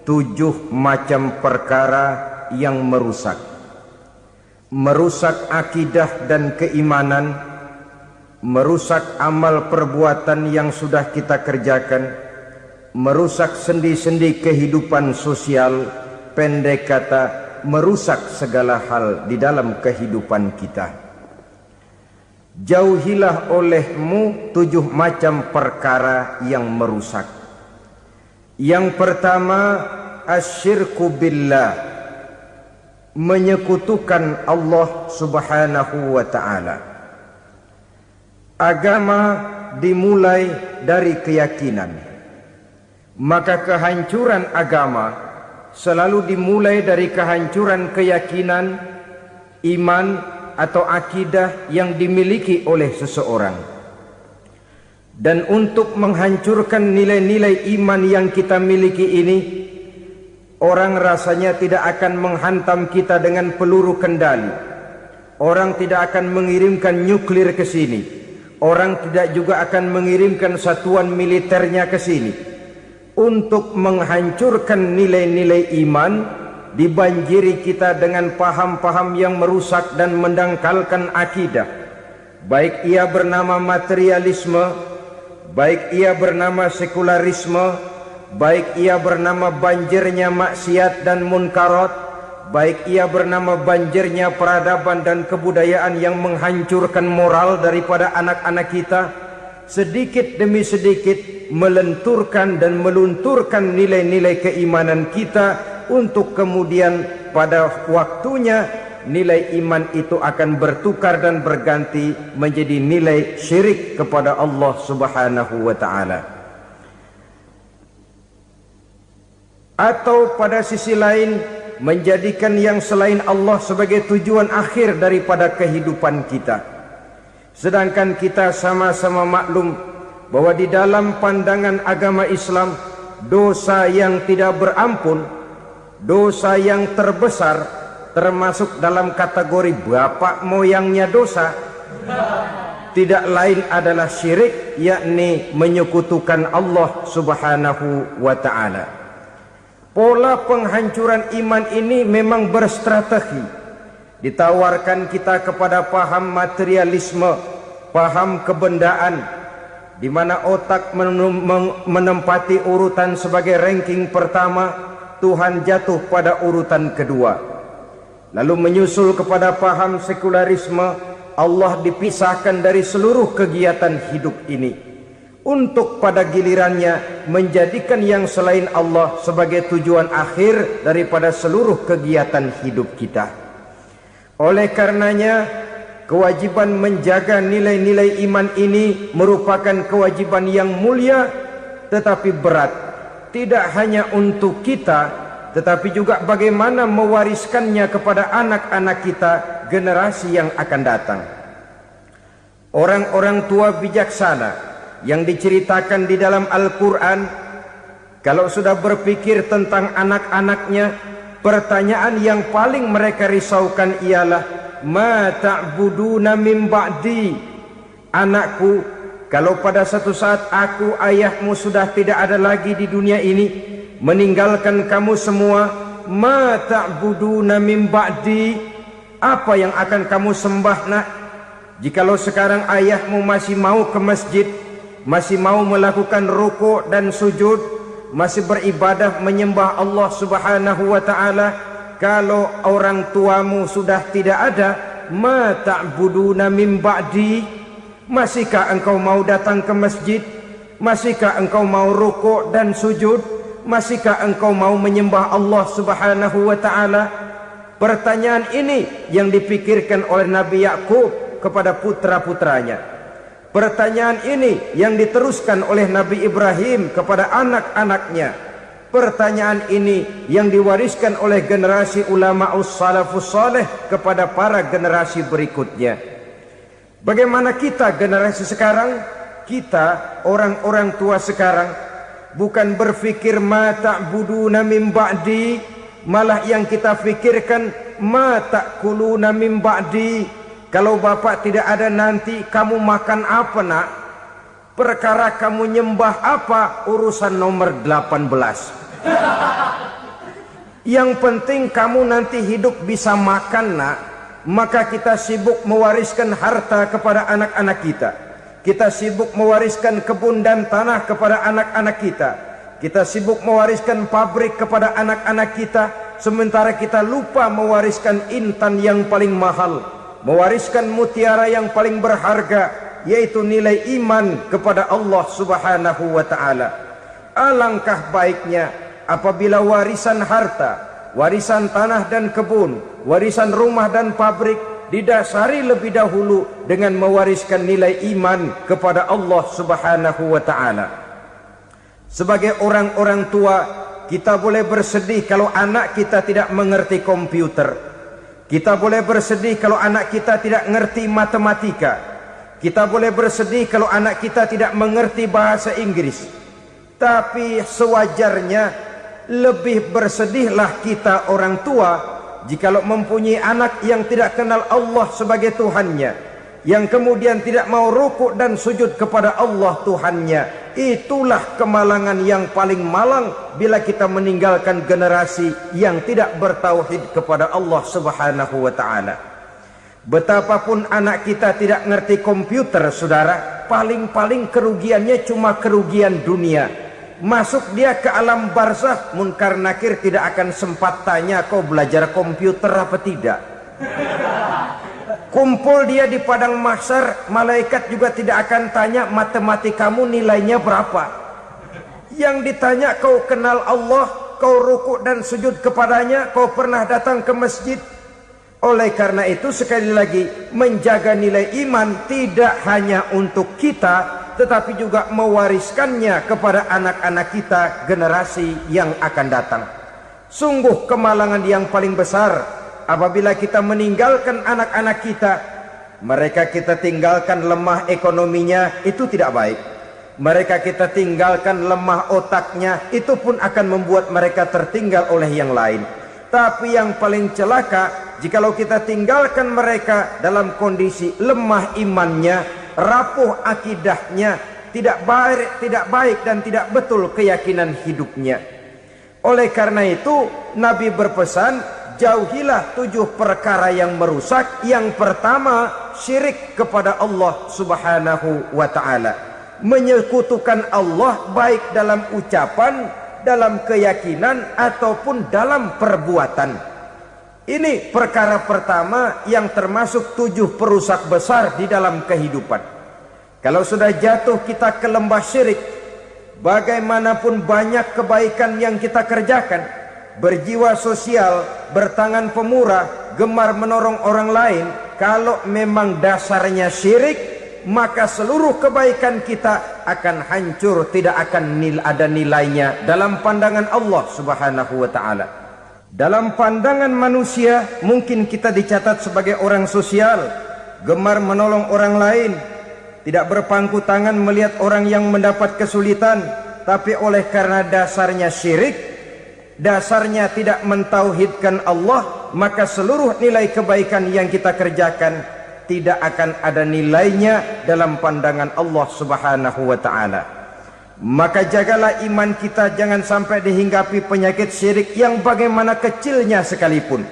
7 macam perkara yang merusak akidah dan keimanan, merusak amal perbuatan yang sudah kita kerjakan, merusak sendi-sendi kehidupan sosial, pendek kata merusak segala hal di dalam kehidupan kita. Jauhilah olehmu 7 macam perkara yang merusak. Yang pertama, asyirku billah, menyekutukan Allah subhanahu wa ta'ala. Agama dimulai dari keyakinan, maka kehancuran agama selalu dimulai dari kehancuran keyakinan, iman atau akidah yang dimiliki oleh seseorang. Dan untuk menghancurkan nilai-nilai iman yang kita miliki ini, orang rasanya tidak akan menghantam kita dengan peluru kendali. Orang tidak akan mengirimkan nuklir ke sini. Orang tidak juga akan mengirimkan satuan militernya ke sini. Untuk menghancurkan nilai-nilai iman, dibanjiri kita dengan paham-paham yang merusak dan mendangkalkan akidah. Baik ia bernama materialisme, baik ia bernama sekularisme, baik ia bernama banjirnya maksiat dan munkarat, baik ia bernama banjirnya peradaban dan kebudayaan yang menghancurkan moral daripada anak-anak kita, sedikit demi sedikit melenturkan dan melunturkan nilai-nilai keimanan kita, untuk kemudian pada waktunya nilai iman itu akan bertukar dan berganti menjadi nilai syirik kepada Allah subhanahu wa ta'ala. Atau pada sisi lain, menjadikan yang selain Allah sebagai tujuan akhir daripada kehidupan kita. Sedangkan kita sama-sama maklum bahwa di dalam pandangan agama Islam, dosa yang tidak berampun, dosa yang terbesar, termasuk dalam kategori bapak moyangnya dosa, tidak lain adalah syirik, yakni menyekutukan Allah subhanahu wa ta'ala. Pola penghancuran iman ini memang berstrategi. Ditawarkan kita kepada paham materialisme, paham kebendaan, di mana otak menempati urutan sebagai ranking pertama, Tuhan jatuh pada urutan kedua. Lalu menyusul kepada paham sekularisme, Allah dipisahkan dari seluruh kegiatan hidup ini, untuk pada gilirannya menjadikan yang selain Allah sebagai tujuan akhir daripada seluruh kegiatan hidup kita. Oleh karenanya, kewajiban menjaga nilai-nilai iman ini merupakan kewajiban yang mulia tetapi berat. Tidak hanya untuk kita, tetapi juga bagaimana mewariskannya kepada anak-anak kita, generasi yang akan datang. Orang-orang tua bijaksana yang diceritakan di dalam Al-Quran, kalau sudah berpikir tentang anak-anaknya, pertanyaan yang paling mereka risaukan ialah, ma ta'buduna min ba'di. Anakku, kalau pada satu saat aku, ayahmu sudah tidak ada lagi di dunia ini, meninggalkan kamu semua, ma ta'buduna min ba'di, apa yang akan kamu sembah nak? Jikalau sekarang ayahmu masih mau ke masjid, masih mau melakukan rukuk dan sujud, masih beribadah menyembah Allah subhanahu wa ta'ala, kalau orang tuamu sudah tidak ada, ma ta'buduna min ba'di, masihkah engkau mau datang ke masjid? Masihkah engkau mau rukuk dan sujud? Masihkah engkau mau menyembah Allah subhanahu wa ta'ala? Pertanyaan ini yang dipikirkan oleh Nabi Yakub kepada putra-putranya. Pertanyaan ini yang diteruskan oleh Nabi Ibrahim kepada anak-anaknya. Pertanyaan ini yang diwariskan oleh generasi ulama'us salafus saleh kepada para generasi berikutnya. Bagaimana kita generasi sekarang? Kita orang-orang tua sekarang bukan berfikir ma ta'buduna min ba'di, malah yang kita fikirkan ma ta'kuluna min ba'di. Kalau bapak tidak ada nanti kamu makan apa nak? Perkara kamu nyembah apa urusan nomor 18. Yang penting kamu nanti hidup bisa makan, nak. Maka kita sibuk mewariskan harta kepada anak-anak kita. Kita sibuk mewariskan kebun dan tanah kepada anak-anak kita. Kita sibuk mewariskan pabrik kepada anak-anak kita, sementara kita lupa mewariskan intan yang paling mahal, mewariskan mutiara yang paling berharga, yaitu nilai iman kepada Allah Subhanahu wa ta'ala. Alangkah baiknya apabila warisan harta, warisan tanah dan kebun, warisan rumah dan pabrik didasari lebih dahulu dengan mewariskan nilai iman kepada Allah Subhanahu wa ta'ala. Sebagai orang-orang tua, kita boleh bersedih kalau anak kita tidak mengerti komputer. Kita boleh bersedih kalau anak kita tidak mengerti matematika. Kita boleh bersedih kalau anak kita tidak mengerti bahasa Inggris. Tapi sewajarnya lebih bersedihlah kita orang tua jikalau mempunyai anak yang tidak kenal Allah sebagai Tuhannya, yang kemudian tidak mau rukuk dan sujud kepada Allah Tuhannya. Itulah kemalangan yang paling malang bila kita meninggalkan generasi yang tidak bertauhid kepada Allah Subhanahu wa ta'ala. Betapapun anak kita tidak ngerti komputer, saudara, paling-paling kerugiannya cuma kerugian dunia. Masuk dia ke alam barzakh, munkar nakir tidak akan sempat tanya kau belajar komputer apa tidak. Kumpul dia di padang mahsyar, malaikat juga tidak akan tanya matematikamu nilainya berapa. Yang ditanya kau kenal Allah, kau rukuk dan sujud kepadanya, kau pernah datang ke masjid. Oleh karena itu sekali lagi, menjaga nilai iman tidak hanya untuk kita, tetapi juga mewariskannya kepada anak-anak kita, generasi yang akan datang. Sungguh kemalangan yang paling besar apabila kita meninggalkan anak-anak kita. Mereka kita tinggalkan lemah ekonominya, itu tidak baik. Mereka kita tinggalkan lemah otaknya, itu pun akan membuat mereka tertinggal oleh yang lain. Tapi yang paling celaka, jikalau kita tinggalkan mereka dalam kondisi lemah imannya, rapuh akidahnya, tidak baik dan tidak betul keyakinan hidupnya. Oleh karena itu Nabi berpesan, jauhilah 7 perkara yang merusak. Yang pertama, syirik kepada Allah Subhanahu wa ta'ala. Menyekutukan Allah baik dalam ucapan, dalam keyakinan ataupun dalam perbuatan. Ini perkara pertama yang termasuk 7 perusak besar di dalam kehidupan. Kalau sudah jatuh kita ke lembah syirik, bagaimanapun banyak kebaikan yang kita kerjakan, berjiwa sosial, bertangan pemurah, gemar menolong orang lain, kalau memang dasarnya syirik, maka seluruh kebaikan kita akan hancur, tidak akan ada nilainya dalam pandangan Allah Subhanahu wa ta'ala. Dalam pandangan manusia mungkin kita dicatat sebagai orang sosial, gemar menolong orang lain, tidak berpangku tangan melihat orang yang mendapat kesulitan. Tapi oleh karena dasarnya syirik, dasarnya tidak mentauhidkan Allah, maka seluruh nilai kebaikan yang kita kerjakan tidak akan ada nilainya dalam pandangan Allah Subhanahu wa ta'ala. Maka jagalah iman kita, jangan sampai dihinggapi penyakit syirik yang bagaimana kecilnya sekalipun.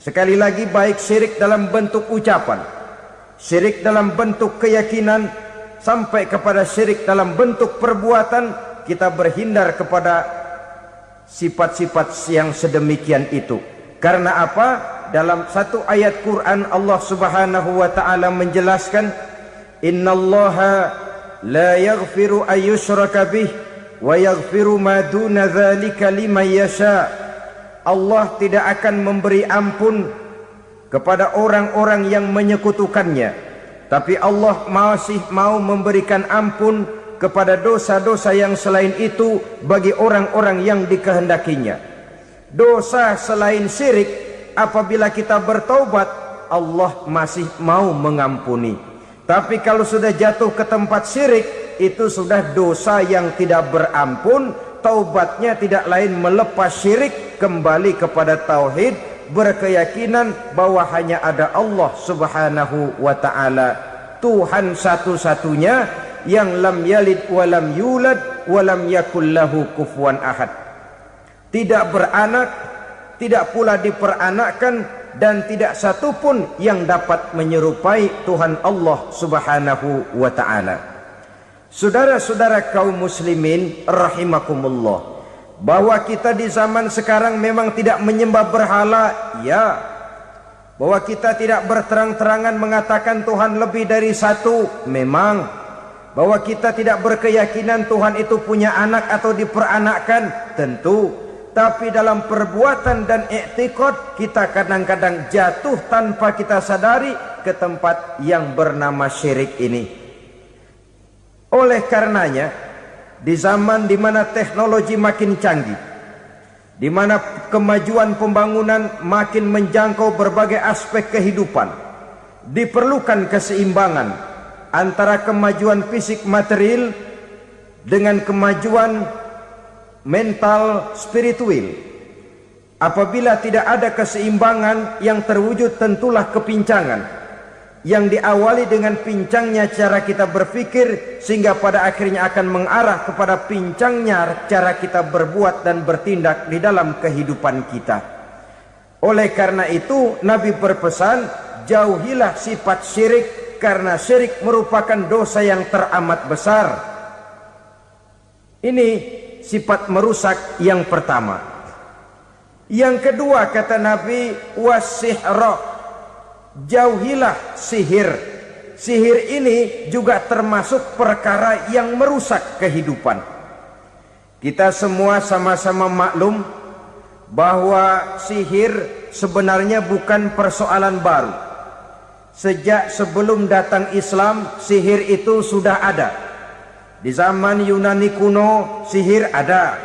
Sekali lagi, baik syirik dalam bentuk ucapan, syirik dalam bentuk keyakinan, sampai kepada syirik dalam bentuk perbuatan, kita berhindar kepada sifat-sifat yang sedemikian itu. Karena apa? Dalam satu ayat Quran Allah Subhanahu wa ta'ala menjelaskan, innallaha la yaghfiru ayyushraka bih wa yaghfiru ma duna dzalika liman yasha. Allah tidak akan memberi ampun kepada orang-orang yang menyekutukannya, tapi Allah masih mau memberikan ampun kepada dosa-dosa yang selain itu bagi orang-orang yang dikehendakinya. Dosa selain syirik, apabila kita bertaubat, Allah masih mau mengampuni. Tapi kalau sudah jatuh ke tempat syirik, itu sudah dosa yang tidak berampun. Taubatnya tidak lain melepas syirik, kembali kepada tauhid, berkeyakinan bahwa hanya ada Allah Subhanahu wa ta'ala, Tuhan satu-satunya, yang lam yalid walam yulad walam yakul lahu kufuwan ahad. tidak beranak, tidak pula diperanakkan, dan tidak satupun yang dapat menyerupai Tuhan Allah Subhanahu wa ta'ala. Saudara-saudara kaum muslimin rahimakumullah, bahwa kita di zaman sekarang memang tidak menyembah berhala, ya. Bahwa kita tidak berterang-terangan mengatakan Tuhan lebih dari satu, memang. Bahwa kita tidak berkeyakinan Tuhan itu punya anak atau diperanakkan, tentu. Tapi dalam perbuatan dan i'tiqad kita kadang-kadang jatuh tanpa kita sadari ke tempat yang bernama syirik ini. Oleh karenanya, di zaman di mana teknologi makin canggih, di mana kemajuan pembangunan makin menjangkau berbagai aspek kehidupan, diperlukan keseimbangan antara kemajuan fisik material dengan kemajuan mental spiritual. Apabila tidak ada keseimbangan, yang terwujud tentulah kepincangan, yang diawali dengan pincangnya cara kita berpikir, sehingga pada akhirnya akan mengarah kepada pincangnya cara kita berbuat dan bertindak di dalam kehidupan kita. Oleh karena itu Nabi berpesan, jauhilah sifat syirik, karena syirik merupakan dosa yang teramat besar. Ini sifat merusak yang pertama. Yang kedua kata Nabi, wasihra, jauhilah sihir. Sihir ini juga termasuk perkara yang merusak kehidupan. Kita semua sama-sama maklum bahwa sihir sebenarnya bukan persoalan baru. Sejak sebelum datang Islam, sihir itu sudah ada. Di zaman Yunani kuno, sihir ada.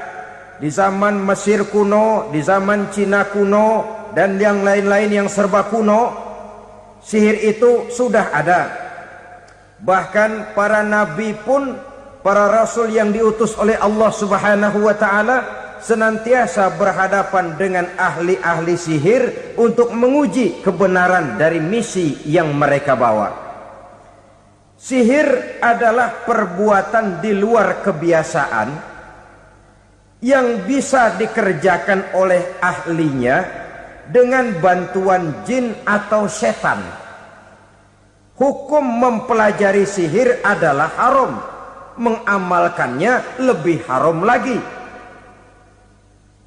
Di zaman Mesir kuno, di zaman Cina kuno, dan yang lain-lain yang serba kuno, sihir itu sudah ada. Bahkan para nabi pun, para rasul yang diutus oleh Allah Subhanahu wa ta'ala, senantiasa berhadapan dengan ahli-ahli sihir untuk menguji kebenaran dari misi yang mereka bawa. Sihir adalah perbuatan di luar kebiasaan yang bisa dikerjakan oleh ahlinya dengan bantuan jin atau setan. Hukum mempelajari sihir adalah haram, mengamalkannya lebih haram lagi.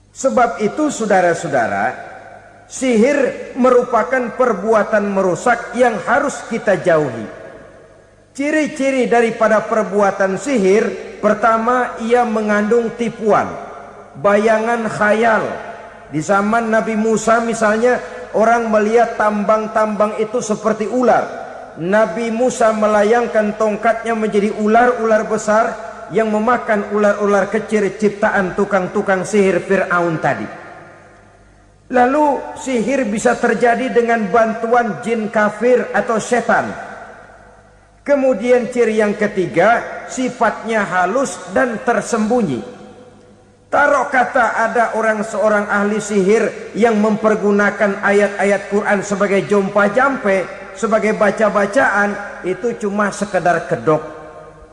Sebab itu saudara-saudara, sihir merupakan perbuatan merusak yang harus kita jauhi. Ciri-ciri daripada perbuatan sihir, pertama, ia mengandung tipuan, bayangan khayal. Di zaman Nabi Musa misalnya, orang melihat tambang-tambang itu seperti ular. Nabi Musa melayangkan tongkatnya menjadi ular-ular besar yang memakan ular-ular kecil ciptaan tukang-tukang sihir Fir'aun tadi. Lalu sihir bisa terjadi dengan bantuan jin kafir atau setan. Kemudian ciri yang ketiga, sifatnya halus dan tersembunyi. Taruh kata ada seorang ahli sihir yang mempergunakan ayat-ayat Quran sebagai jompa-jampe, sebagai baca-bacaan, itu cuma sekedar kedok.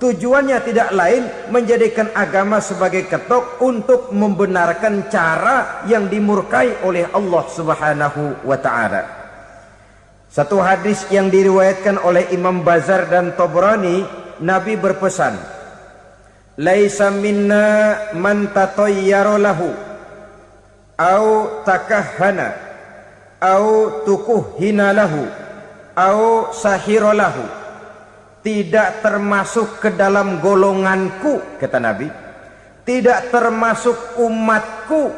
Tujuannya tidak lain menjadikan agama sebagai ketok untuk membenarkan cara yang dimurkai oleh Allah Subhanahu wa ta'ala. Satu hadis yang diriwayatkan oleh Imam Bazar dan Tabrani, Nabi berpesan, laisa minna man tatayyara lahu au takahhana au tukuhhina lahu au sahira lahu. Tidak termasuk ke dalam golonganku, kata Nabi. Tidak termasuk umatku.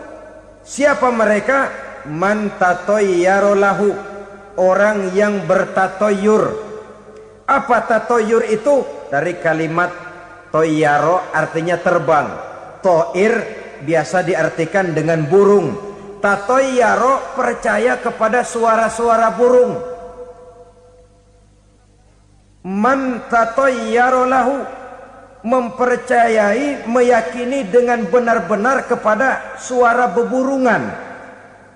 Siapa mereka? Man tatayyara lahu, orang yang bertatoyur. Apa tatoyur itu? Dari kalimat toyaro, artinya terbang. Toir biasa diartikan dengan burung. Tatoyaro percaya kepada suara-suara burung. Man tatayyara lahu, mempercayai, meyakini dengan benar-benar kepada suara beburungan.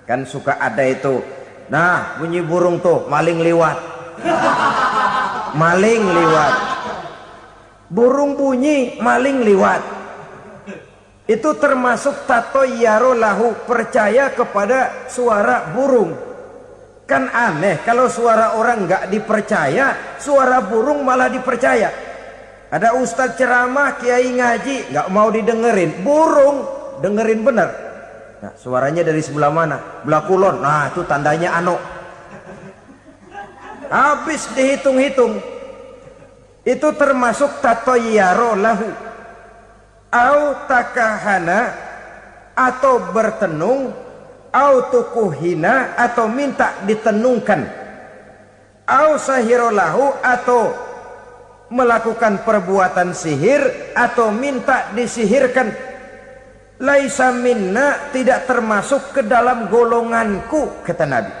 Kan suka ada itu, nah bunyi burung tuh, maling liwat. Maling liwat. Burung bunyi, maling liwat. Itu termasuk tatoyaro lahu, percaya kepada suara burung. Kan aneh kalau suara orang nggak dipercaya, suara burung malah dipercaya. Ada ustadz ceramah, kiai ngaji, nggak mau didengerin, burung dengerin bener. Nah, suaranya dari sebelah mana? Belah kulon. Nah, itu tandanya ano. Habis dihitung-hitung. Itu termasuk tatoyaro lahu. Au takahana, atau bertenung, au tukuhina, atau minta ditenungkan, au sahirolahu, atau melakukan perbuatan sihir, atau minta disihirkan. Laisa minna, tidak termasuk ke dalam golonganku, kata Nabi.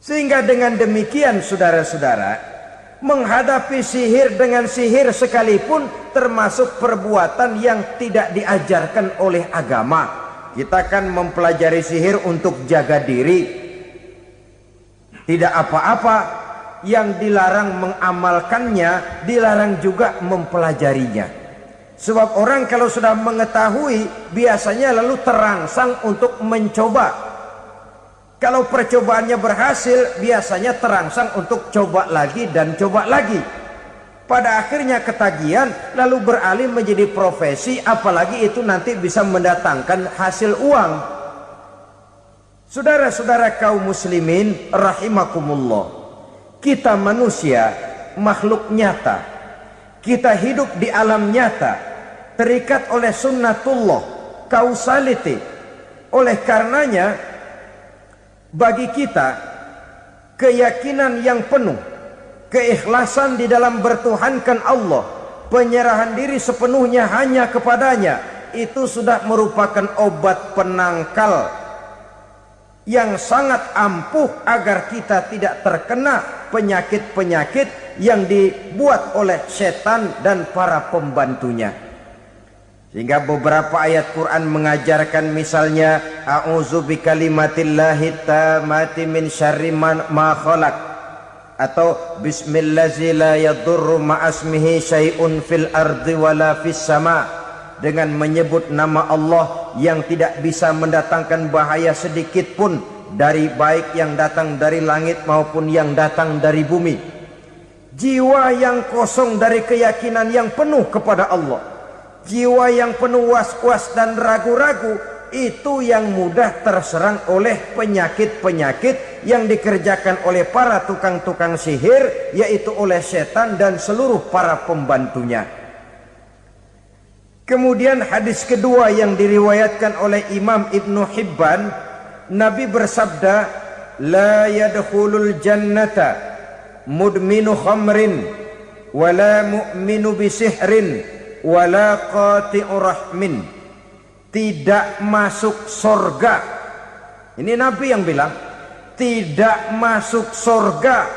Sehingga dengan demikian saudara-saudara, menghadapi sihir dengan sihir sekalipun termasuk perbuatan yang tidak diajarkan oleh agama. Kita kan mempelajari sihir untuk jaga diri, tidak apa-apa. Yang dilarang mengamalkannya, dilarang juga mempelajarinya. Sebab orang kalau sudah mengetahui, biasanya lalu terangsang untuk mencoba. Kalau percobaannya berhasil, biasanya terangsang untuk coba lagi dan coba lagi. Pada akhirnya ketagihan, lalu beralih menjadi profesi, apalagi itu nanti bisa mendatangkan hasil uang. Saudara-saudara kaum muslimin rahimakumullah, kita manusia makhluk nyata. Kita hidup di alam nyata, terikat oleh sunnatullah, causality. Oleh karenanya, bagi kita keyakinan yang penuh, keikhlasan di dalam bertuhankan Allah, penyerahan diri sepenuhnya hanya kepadanya, itu sudah merupakan obat penangkal yang sangat ampuh agar kita tidak terkena penyakit-penyakit yang dibuat oleh setan dan para pembantunya. Sehingga beberapa ayat Quran mengajarkan, misalnya a'udzu bikalimatillahi tammati min syarri ma khalaq, atau bismillazi la yadurru ma'asmihi syai'un fil ardi wala fis sama, dengan menyebut nama Allah yang tidak bisa mendatangkan bahaya sedikit pun, dari baik yang datang dari langit maupun yang datang dari bumi. Jiwa yang kosong dari keyakinan yang penuh kepada Allah, jiwa yang penuh was-was dan ragu-ragu, itu yang mudah terserang oleh penyakit-penyakit yang dikerjakan oleh para tukang-tukang sihir, yaitu oleh setan dan seluruh para pembantunya. Kemudian hadis kedua yang diriwayatkan oleh Imam Ibnu Hibban, Nabi bersabda, la yadkhulul jannata mudminu khamrin wala mu'minu bisihrin wala qati'u rahmin. Tidak masuk surga. Ini Nabi yang bilang, tidak masuk surga.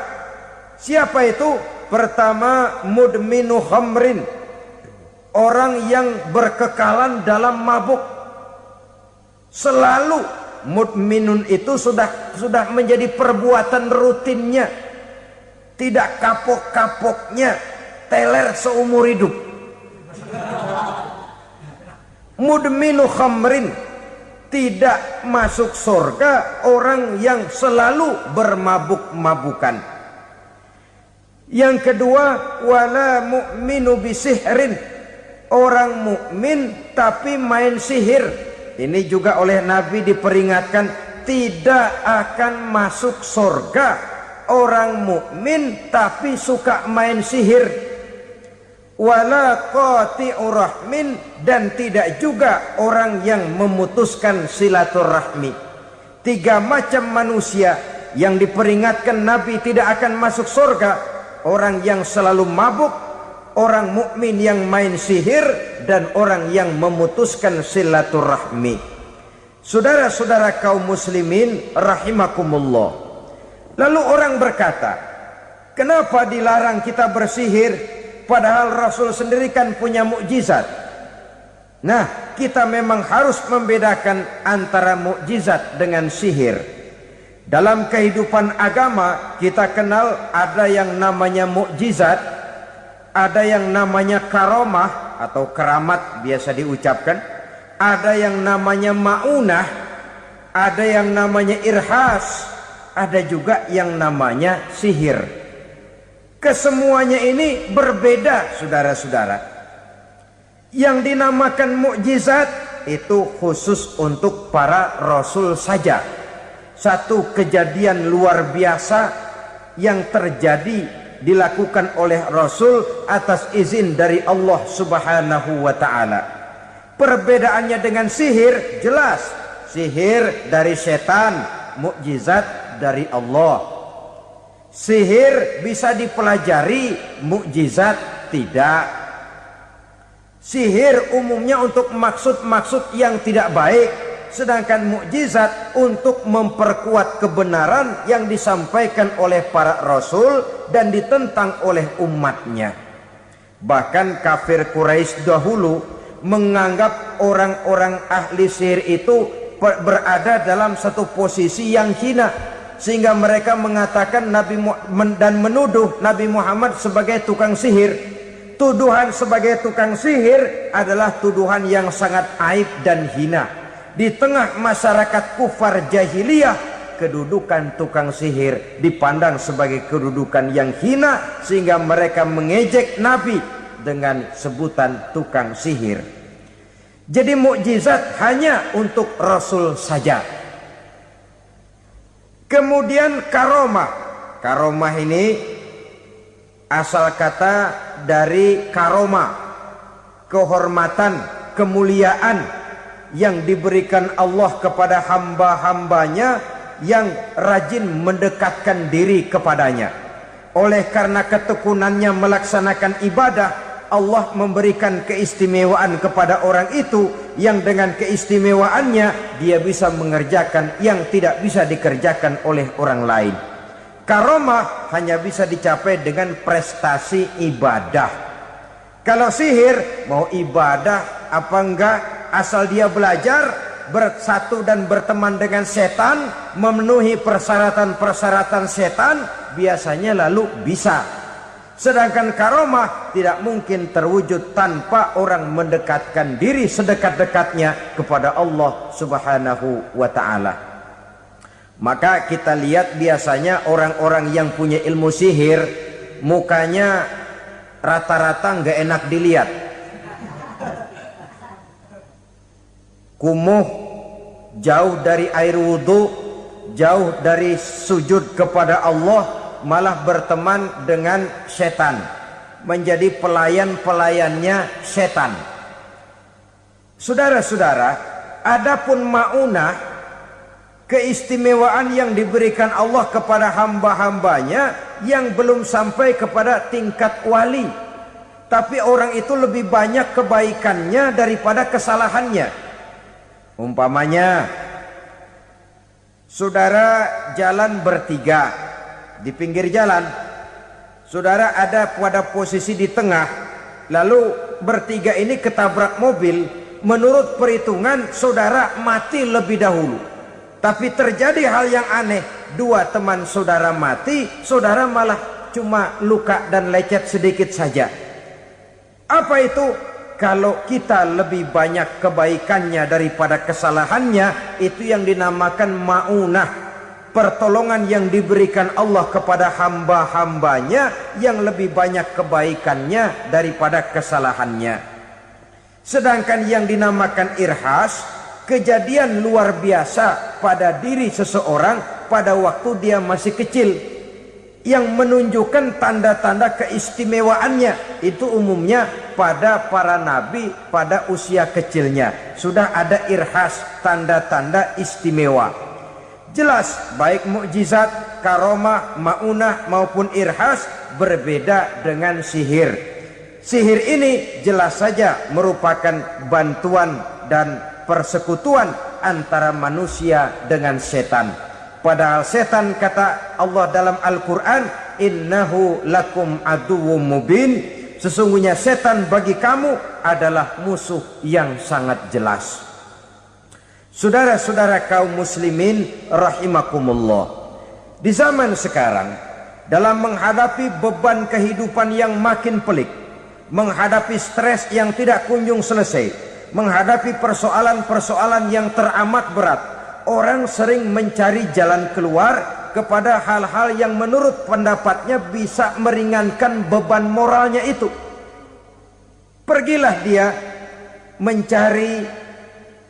Siapa itu? Pertama, mudminu khamrin, orang yang berkekalan dalam mabuk. Selalu mudminun itu sudah menjadi perbuatan rutinnya, tidak kapok-kapoknya, teler seumur hidup. Mudminu khamrin, tidak masuk surga orang yang selalu bermabuk-mabukan. Yang kedua, wala mu'minu bisihrin, orang mukmin tapi main sihir. Ini juga oleh Nabi diperingatkan, tidak akan masuk surga orang mukmin tapi suka main sihir. Wala qati'u rahmin, dan tidak juga orang yang memutuskan silaturahmi. Tiga macam manusia yang diperingatkan Nabi tidak akan masuk surga: orang yang selalu mabuk, orang mukmin yang main sihir, dan orang yang memutuskan silaturahmi. Saudara-saudara kaum muslimin rahimakumullah. Lalu orang berkata, kenapa dilarang kita bersihir? Padahal Rasul sendiri kan punya mukjizat. Nah, kita memang harus membedakan antara mukjizat dengan sihir. Dalam kehidupan agama kita kenal ada yang namanya mukjizat, Ada yang namanya karomah atau keramat biasa diucapkan. Ada yang namanya maunah. Ada yang namanya irhas. Ada juga yang namanya sihir. Kesemuanya ini berbeda, saudara-saudara. Yang dinamakan mukjizat itu khusus untuk para rasul saja. Satu kejadian luar biasa yang terjadi dilakukan oleh rasul atas izin dari Allah Subhanahu wa taala. Perbedaannya dengan sihir jelas. Sihir dari setan, mukjizat dari Allah. Sihir bisa dipelajari, mukjizat tidak. Sihir umumnya untuk maksud-maksud yang tidak baik, sedangkan mukjizat untuk memperkuat kebenaran yang disampaikan oleh para rasul dan ditentang oleh umatnya. Bahkan kafir Quraisy dahulu menganggap orang-orang ahli sihir itu berada dalam satu posisi yang hina, sehingga mereka mengatakan dan menuduh Nabi Muhammad sebagai tukang sihir. Tuduhan sebagai tukang sihir adalah tuduhan yang sangat aib dan hina. Di tengah masyarakat kufar jahiliyah, kedudukan tukang sihir dipandang sebagai kedudukan yang hina, sehingga mereka mengejek Nabi dengan sebutan tukang sihir. Jadi mukjizat hanya untuk Rasul saja. Kemudian karomah. Karomah ini asal kata dari karoma, kehormatan, kemuliaan yang diberikan Allah kepada hamba-hambanya yang rajin mendekatkan diri kepadanya. Oleh karena ketekunannya melaksanakan ibadah, Allah memberikan keistimewaan kepada orang itu, yang dengan keistimewaannya dia bisa mengerjakan yang tidak bisa dikerjakan oleh orang lain. Karomah hanya bisa dicapai dengan prestasi ibadah. Kalau sihir mau ibadah apa enggak, asal dia belajar, bersatu dan berteman dengan setan, memenuhi persyaratan-persyaratan setan, biasanya lalu bisa. Sedangkan karomah tidak mungkin terwujud tanpa orang mendekatkan diri sedekat-dekatnya kepada Allah Subhanahu wa ta'ala. Maka kita lihat biasanya orang-orang yang punya ilmu sihir, mukanya rata-rata nggak enak dilihat. Kumuh, jauh dari air wudhu, jauh dari sujud kepada Allah, malah berteman dengan setan, menjadi pelayan-pelayannya setan. Saudara-saudara, adapun maunah, keistimewaan yang diberikan Allah kepada hamba-hambanya yang belum sampai kepada tingkat wali, tapi orang itu lebih banyak kebaikannya daripada kesalahannya. Umpamanya, saudara jalan bertiga di pinggir jalan, saudara ada pada posisi di tengah, lalu bertiga ini ketabrak mobil. Menurut perhitungan saudara mati lebih dahulu. Tapi terjadi hal yang aneh, dua teman saudara mati, saudara malah cuma luka dan lecet sedikit saja. Apa itu? Kalau kita lebih banyak kebaikannya daripada kesalahannya, itu yang dinamakan maunah, pertolongan yang diberikan Allah kepada hamba-hambanya yang lebih banyak kebaikannya daripada kesalahannya. Sedangkan yang dinamakan irhas, kejadian luar biasa pada diri seseorang pada waktu dia masih kecil, yang menunjukkan tanda-tanda keistimewaannya. Itu umumnya pada para nabi pada usia kecilnya sudah ada irhas, tanda-tanda istimewa. Jelas baik mukjizat, karomah, maunah maupun irhas berbeda dengan sihir. Sihir ini jelas saja merupakan bantuan dan persekutuan antara manusia dengan setan. Padahal setan, kata Allah dalam Al-Quran, innahu lakum aduwwum mubin, sesungguhnya setan bagi kamu adalah musuh yang sangat jelas. Saudara-saudara kaum muslimin rahimakumullah, di zaman sekarang dalam menghadapi beban kehidupan yang makin pelik, menghadapi stres yang tidak kunjung selesai, menghadapi persoalan-persoalan yang teramat berat, orang sering mencari jalan keluar kepada hal-hal yang menurut pendapatnya bisa meringankan beban moralnya itu. Pergilah dia mencari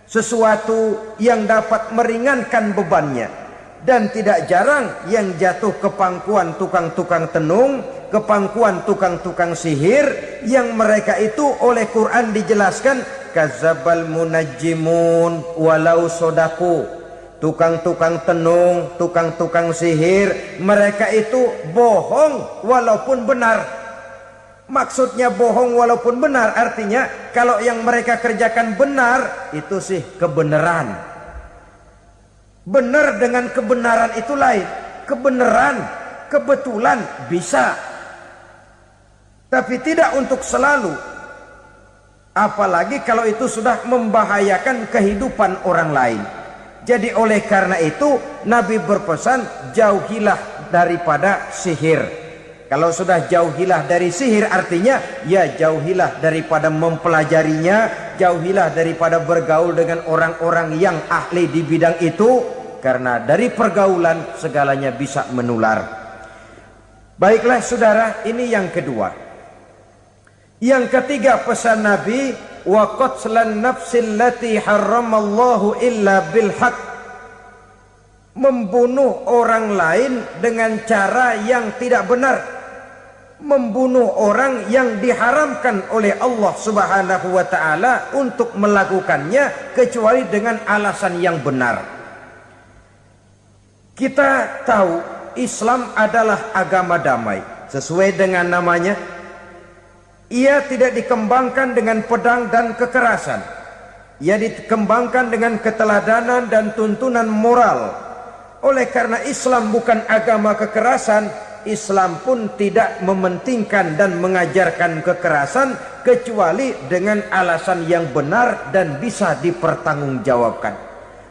sesuatu yang dapat meringankan bebannya. Dan tidak jarang yang jatuh ke pangkuan tukang-tukang tenung, ke pangkuan tukang-tukang sihir, yang mereka itu oleh Quran dijelaskan kadzabal munajjimun walau sodaku. Tukang-tukang tenung, tukang-tukang sihir, mereka itu bohong walaupun benar. Maksudnya bohong walaupun benar artinya kalau yang mereka kerjakan benar itu sih kebenaran. Benar dengan kebenaran itu lain. Kebenaran, kebetulan bisa, tapi tidak untuk selalu. Apalagi kalau itu sudah membahayakan kehidupan orang lain. Jadi oleh karena itu Nabi berpesan jauhilah daripada sihir. Kalau sudah jauhilah dari sihir artinya ya jauhilah daripada mempelajarinya, jauhilah daripada bergaul dengan orang-orang yang ahli di bidang itu, karena dari pergaulan segalanya bisa menular. Baiklah saudara, ini yang kedua. Yang ketiga pesan Nabi, wa qatlan nafsil lati harramallahu illa bil haq. Membunuh orang lain dengan cara yang tidak benar. Membunuh orang yang diharamkan oleh Allah Subhanahu wa taala untuk melakukannya kecuali dengan alasan yang benar. Kita tahu Islam adalah agama damai. Sesuai dengan namanya, ia tidak dikembangkan dengan pedang dan kekerasan. Ia dikembangkan dengan keteladanan dan tuntunan moral. Oleh karena Islam bukan agama kekerasan, Islam pun tidak mementingkan dan mengajarkan kekerasan kecuali dengan alasan yang benar dan bisa dipertanggungjawabkan.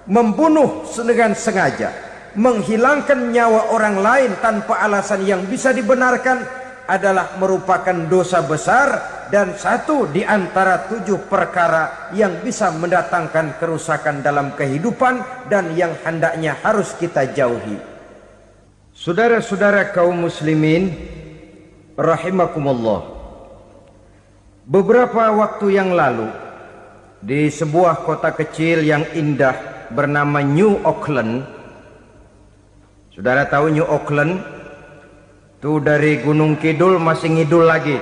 Membunuh dengan sengaja, menghilangkan nyawa orang lain tanpa alasan yang bisa dibenarkan adalah merupakan dosa besar dan satu di antara 7 perkara yang bisa mendatangkan kerusakan dalam kehidupan dan yang hendaknya harus kita jauhi. Saudara-saudara kaum muslimin rahimakumullah, beberapa waktu yang lalu di sebuah kota kecil yang indah bernama New Auckland. Saudara tahu New Auckland? Itu dari Gunung Kidul masih ngidul lagi.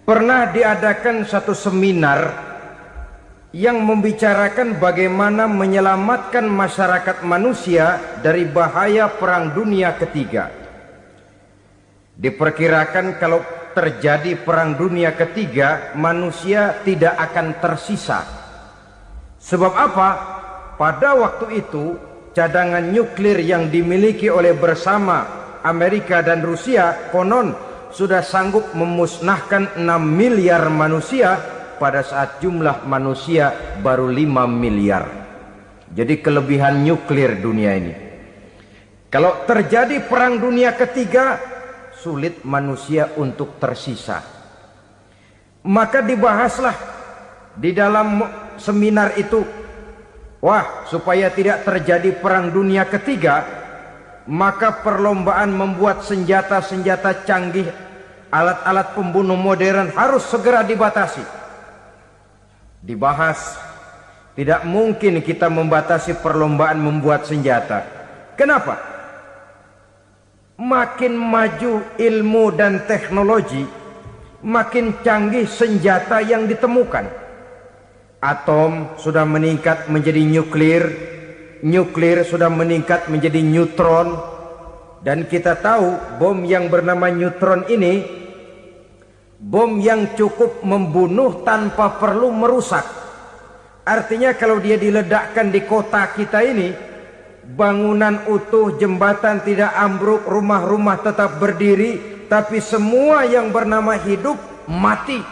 Pernah diadakan satu seminar yang membicarakan bagaimana menyelamatkan masyarakat manusia dari bahaya Perang Dunia Ketiga. Diperkirakan kalau terjadi Perang Dunia Ketiga, manusia tidak akan tersisa. Sebab apa? Pada waktu itu cadangan nuklir yang dimiliki oleh bersama Amerika dan Rusia konon sudah sanggup memusnahkan 6 miliar manusia pada saat jumlah manusia baru 5 miliar. Jadi kelebihan nuklir dunia ini. Kalau terjadi Perang Dunia Ketiga, sulit manusia untuk tersisa. Maka dibahaslah di dalam seminar itu, wah, supaya tidak terjadi Perang Dunia Ketiga, maka perlombaan membuat senjata-senjata canggih, alat-alat pembunuh modern harus segera dibatasi. Dibahas, tidak mungkin kita membatasi perlombaan membuat senjata. Kenapa? Makin maju ilmu dan teknologi, makin canggih senjata yang ditemukan. Atom sudah meningkat menjadi nuklir, nuklir sudah meningkat menjadi neutron, dan kita tahu bom yang bernama neutron ini bom yang cukup membunuh tanpa perlu merusak. Artinya kalau dia diledakkan di kota kita ini, bangunan utuh, jembatan tidak ambruk, rumah-rumah tetap berdiri, tapi semua yang bernama hidup mati.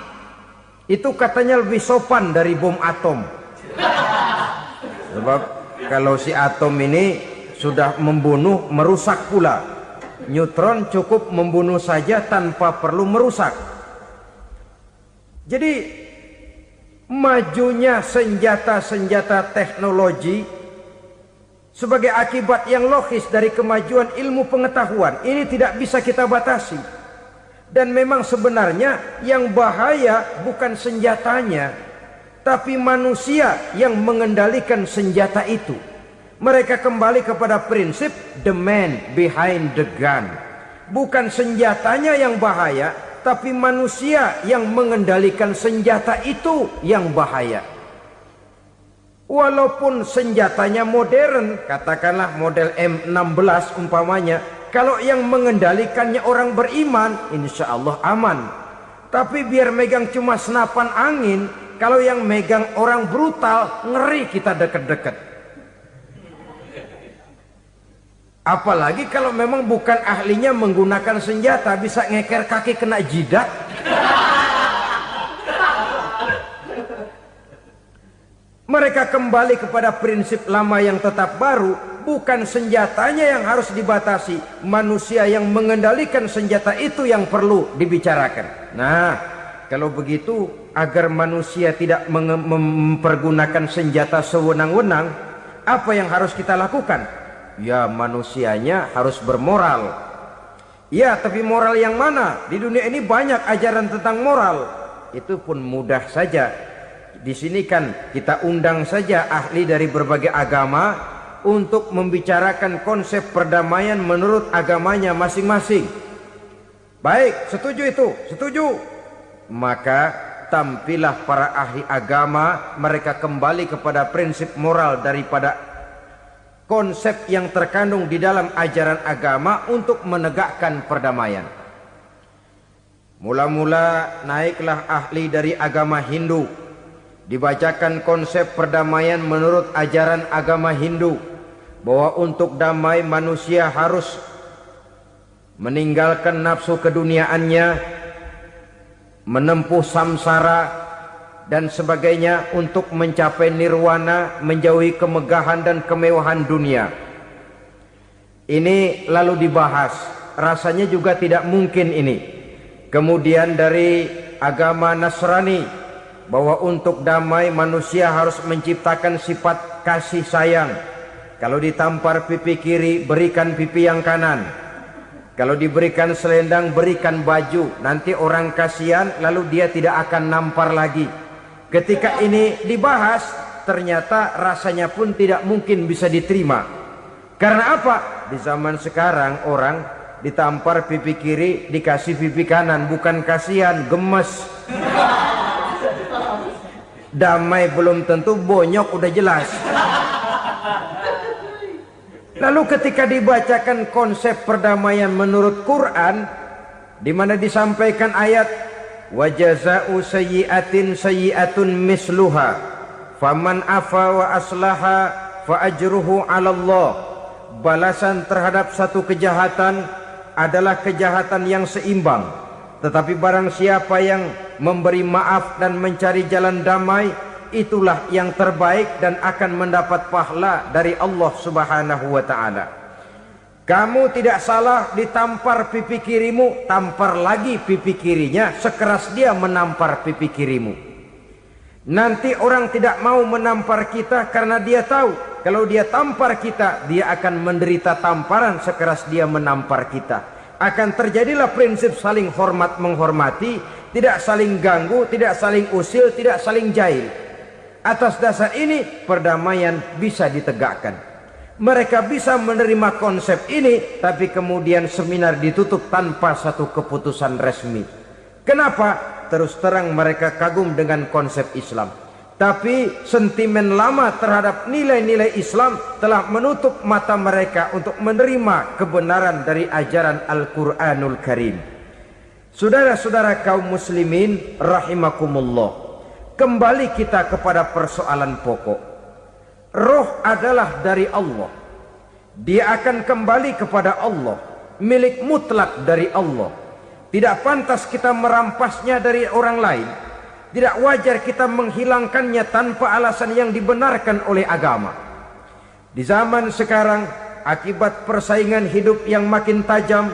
Itu katanya lebih sopan dari bom atom. Sebab kalau si atom ini sudah membunuh, merusak pula. Neutron cukup membunuh saja tanpa perlu merusak. Jadi majunya senjata-senjata teknologi sebagai akibat yang logis dari kemajuan ilmu pengetahuan ini tidak bisa kita batasi. Dan memang sebenarnya yang bahaya bukan senjatanya, tapi manusia yang mengendalikan senjata itu. Mereka kembali kepada prinsip the man behind the gun. Bukan senjatanya yang bahaya, tapi manusia yang mengendalikan senjata itu yang bahaya. Walaupun senjatanya modern, katakanlah model M16 umpamanya, kalau yang mengendalikannya orang beriman, insya Allah aman. Tapi biar megang cuma senapan angin, kalau yang megang orang brutal, ngeri kita deket-deket. Apalagi kalau memang bukan ahlinya menggunakan senjata, bisa ngeker kaki kena jidat. Mereka kembali kepada prinsip lama yang tetap baru. Bukan senjatanya yang harus dibatasi, manusia yang mengendalikan senjata itu yang perlu dibicarakan. Nah, kalau begitu, agar manusia tidak mempergunakan senjata sewenang-wenang, apa yang harus kita lakukan? Ya, manusianya harus bermoral. Ya, tapi moral yang mana? Di dunia ini banyak ajaran tentang moral. Itu pun mudah saja. Di sini kan kita undang saja ahli dari berbagai agama untuk membicarakan konsep perdamaian menurut agamanya masing-masing. Baik, setuju itu, setuju. Maka tampillah para ahli agama, mereka kembali kepada prinsip moral daripada konsep yang terkandung di dalam ajaran agama untuk menegakkan perdamaian. Mula-mula naiklah ahli dari agama Hindu, dibacakan konsep perdamaian menurut ajaran agama Hindu, bahwa untuk damai manusia harus meninggalkan nafsu keduniaannya, menempuh samsara dan sebagainya untuk mencapai nirwana, menjauhi kemegahan dan kemewahan dunia. Ini lalu dibahas, rasanya juga tidak mungkin ini. Kemudian dari agama Nasrani, bahwa untuk damai manusia harus menciptakan sifat kasih sayang. Kalau ditampar pipi kiri, berikan pipi yang kanan. Kalau diberikan selendang, berikan baju. Nanti orang kasihan, lalu dia tidak akan nampar lagi. Ketika ini dibahas, ternyata rasanya pun tidak mungkin bisa diterima. Karena apa? Di zaman sekarang orang ditampar pipi kiri, dikasih pipi kanan. Bukan kasihan, gemes. Damai belum tentu, bonyok udah jelas. Lalu ketika dibacakan konsep perdamaian menurut Quran, di mana disampaikan ayat wa jazaa'u sayyi'atin sayyi'atun misluha faman afa wa aslaha fa ajruhu 'ala Allah. Balasan terhadap satu kejahatan adalah kejahatan yang seimbang. Tetapi barang siapa yang memberi maaf dan mencari jalan damai, itulah yang terbaik dan akan mendapat pahala dari Allah Subhanahu wa ta'ala. Kamu tidak salah ditampar pipi kirimu, tampar lagi pipi kirinya sekeras dia menampar pipi kirimu. Nanti orang tidak mau menampar kita karena dia tahu kalau dia tampar kita, dia akan menderita tamparan sekeras dia menampar kita. Akan terjadilah prinsip saling hormat menghormati, tidak saling ganggu, tidak saling usil, tidak saling jahil. Atas dasar ini perdamaian bisa ditegakkan. Mereka bisa menerima konsep ini, tapi kemudian seminar ditutup tanpa satu keputusan resmi. Kenapa? Terus terang mereka kagum dengan konsep Islam, tapi sentimen lama terhadap nilai-nilai Islam telah menutup mata mereka untuk menerima kebenaran dari ajaran Al-Quranul Karim. Saudara-saudara kaum muslimin rahimakumullah, kembali kita kepada persoalan pokok. Roh adalah dari Allah. Dia akan kembali kepada Allah, milik mutlak dari Allah. Tidak pantas kita merampasnya dari orang lain. Tidak wajar kita menghilangkannya tanpa alasan yang dibenarkan oleh agama. Di zaman sekarang akibat persaingan hidup yang makin tajam,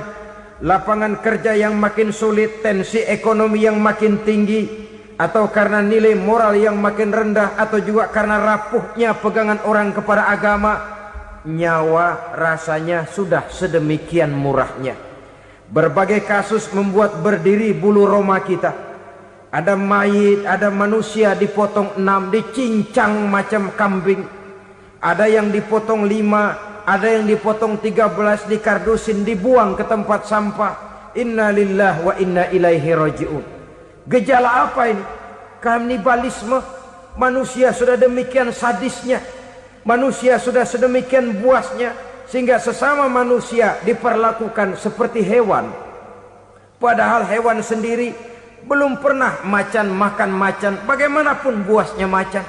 lapangan kerja yang makin sulit, tensi ekonomi yang makin tinggi, atau karena nilai moral yang makin rendah, atau juga karena rapuhnya pegangan orang kepada agama, nyawa rasanya sudah sedemikian murahnya. Berbagai kasus membuat berdiri bulu roma kita. Ada mayit, ada manusia dipotong 6, dicincang macam kambing. Ada yang dipotong 5, ada yang dipotong 13, dikardusin, dibuang ke tempat sampah. Inna lillahi wa inna ilaihi raji'un. Gejala apa ini? Kanibalisme. Manusia sudah demikian sadisnya, manusia sudah sedemikian buasnya, sehingga sesama manusia diperlakukan seperti hewan. Padahal hewan sendiri belum pernah macan makan macan, bagaimanapun buasnya macan.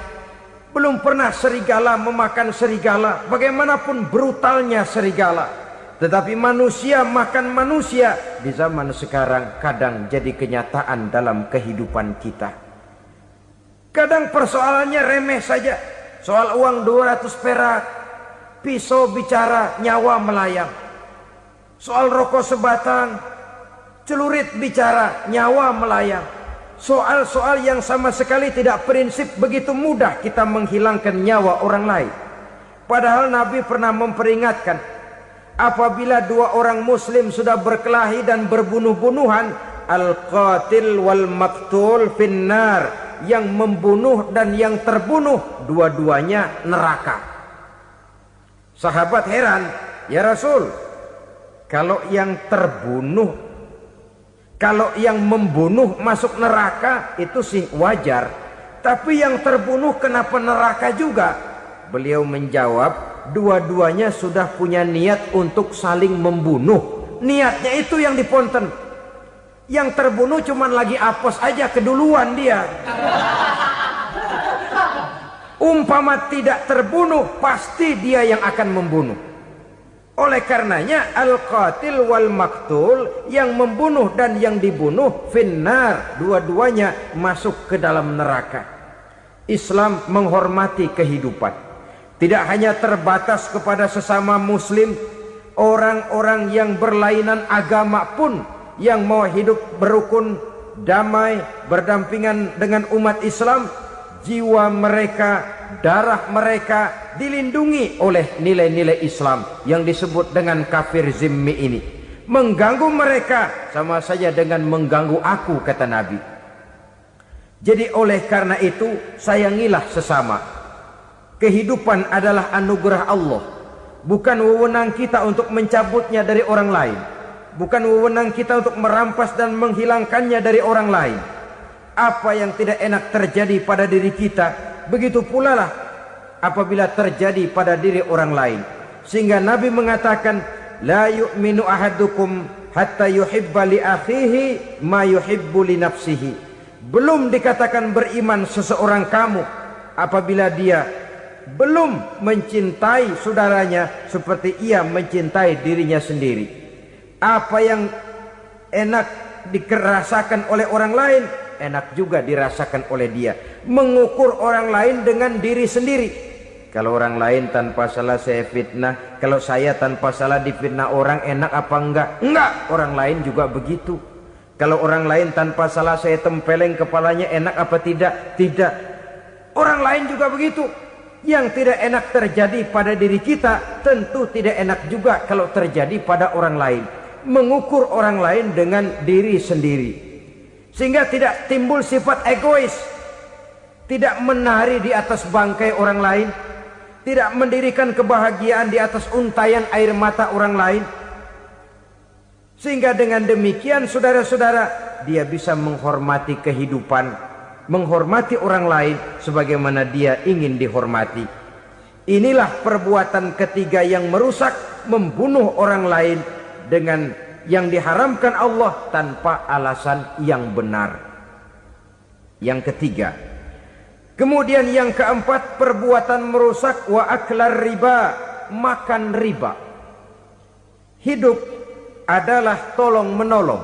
Belum pernah serigala memakan serigala, bagaimanapun brutalnya serigala. Tetapi manusia makan manusia di zaman sekarang kadang jadi kenyataan dalam kehidupan kita. Kadang persoalannya remeh saja. Soal uang 200 perak, pisau bicara, nyawa melayang. Soal rokok sebatang, celurit bicara, nyawa melayang. Soal-soal yang sama sekali tidak prinsip, begitu mudah kita menghilangkan nyawa orang lain. Padahal Nabi pernah memperingatkan, apabila dua orang muslim sudah berkelahi dan berbunuh-bunuhan, al-qatil wal maktul finnar, yang membunuh dan yang terbunuh dua-duanya neraka. Sahabat heran, ya Rasul, kalau yang terbunuh, kalau yang membunuh masuk neraka itu sih wajar, tapi yang terbunuh kenapa neraka juga? Beliau menjawab, dua-duanya sudah punya niat untuk saling membunuh. Niatnya itu yang diponten. Yang terbunuh cuman lagi apes aja, keduluan dia. Umpama tidak terbunuh, pasti dia yang akan membunuh. Oleh karenanya al-qatil wal maktul, yang membunuh dan yang dibunuh finnar, dua-duanya masuk ke dalam neraka. Islam menghormati kehidupan, tidak hanya terbatas kepada sesama muslim, orang-orang yang berlainan agama pun yang mau hidup berukun, damai, berdampingan dengan umat Islam, jiwa mereka, darah mereka dilindungi oleh nilai-nilai Islam yang disebut dengan kafir zimmi ini. Mengganggu mereka sama saja dengan mengganggu aku, kata Nabi. Jadi oleh karena itu sayangilah sesama. Kehidupan adalah anugerah Allah, bukan wewenang kita untuk mencabutnya dari orang lain, bukan wewenang kita untuk merampas dan menghilangkannya dari orang lain. Apa yang tidak enak terjadi pada diri kita, begitu pula lah apabila terjadi pada diri orang lain. Sehingga Nabi mengatakan, la yu'minu ahadukum hatta yuhibba li akhihi ma yuhibbu li nafsihi. Belum dikatakan beriman seseorang kamu apabila dia belum mencintai saudaranya seperti ia mencintai dirinya sendiri. Apa yang enak dirasakan oleh orang lain, enak juga dirasakan oleh dia. Mengukur orang lain dengan diri sendiri. Kalau orang lain tanpa salah saya fitnah, kalau saya tanpa salah difitnah orang, enak apa enggak? Enggak, orang lain juga begitu. Kalau orang lain tanpa salah saya tempeleng kepalanya, enak apa tidak? Tidak. Orang lain juga begitu. Yang tidak enak terjadi pada diri kita, tentu tidak enak juga kalau terjadi pada orang lain. Mengukur orang lain dengan diri sendiri, sehingga tidak timbul sifat egois, tidak menari di atas bangkai orang lain, tidak mendirikan kebahagiaan di atas untayan air mata orang lain. Sehingga dengan demikian saudara-saudara, dia bisa menghormati kehidupan, menghormati orang lain sebagaimana dia ingin dihormati. Inilah perbuatan ketiga yang merusak, membunuh orang lain dengan yang diharamkan Allah tanpa alasan yang benar. Yang ketiga. Kemudian yang keempat, perbuatan merusak wa aklar riba, makan riba. Hidup adalah tolong menolong.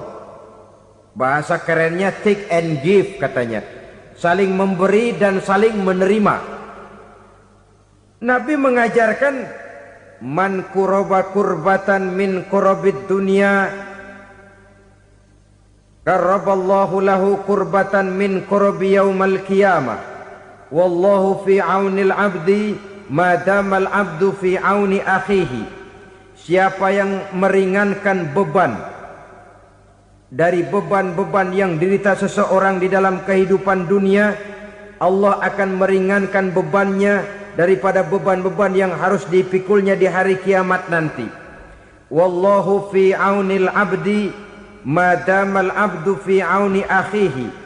Bahasa kerennya take and give katanya. Saling memberi dan saling menerima. Nabi mengajarkan man kuraba kurbatan min kurabid dunya karaballahu lahu kurbatan min kurabi yaumal qiyamah. Wallahu fi aunil abdi madamal abdu fi auni akhihi. Siapa yang meringankan beban dari beban-beban yang dirita seseorang di dalam kehidupan dunia, Allah akan meringankan bebannya daripada beban-beban yang harus dipikulnya di hari kiamat nanti. Wallahu fi aunil abdi madamal abdu fi auni akhihi.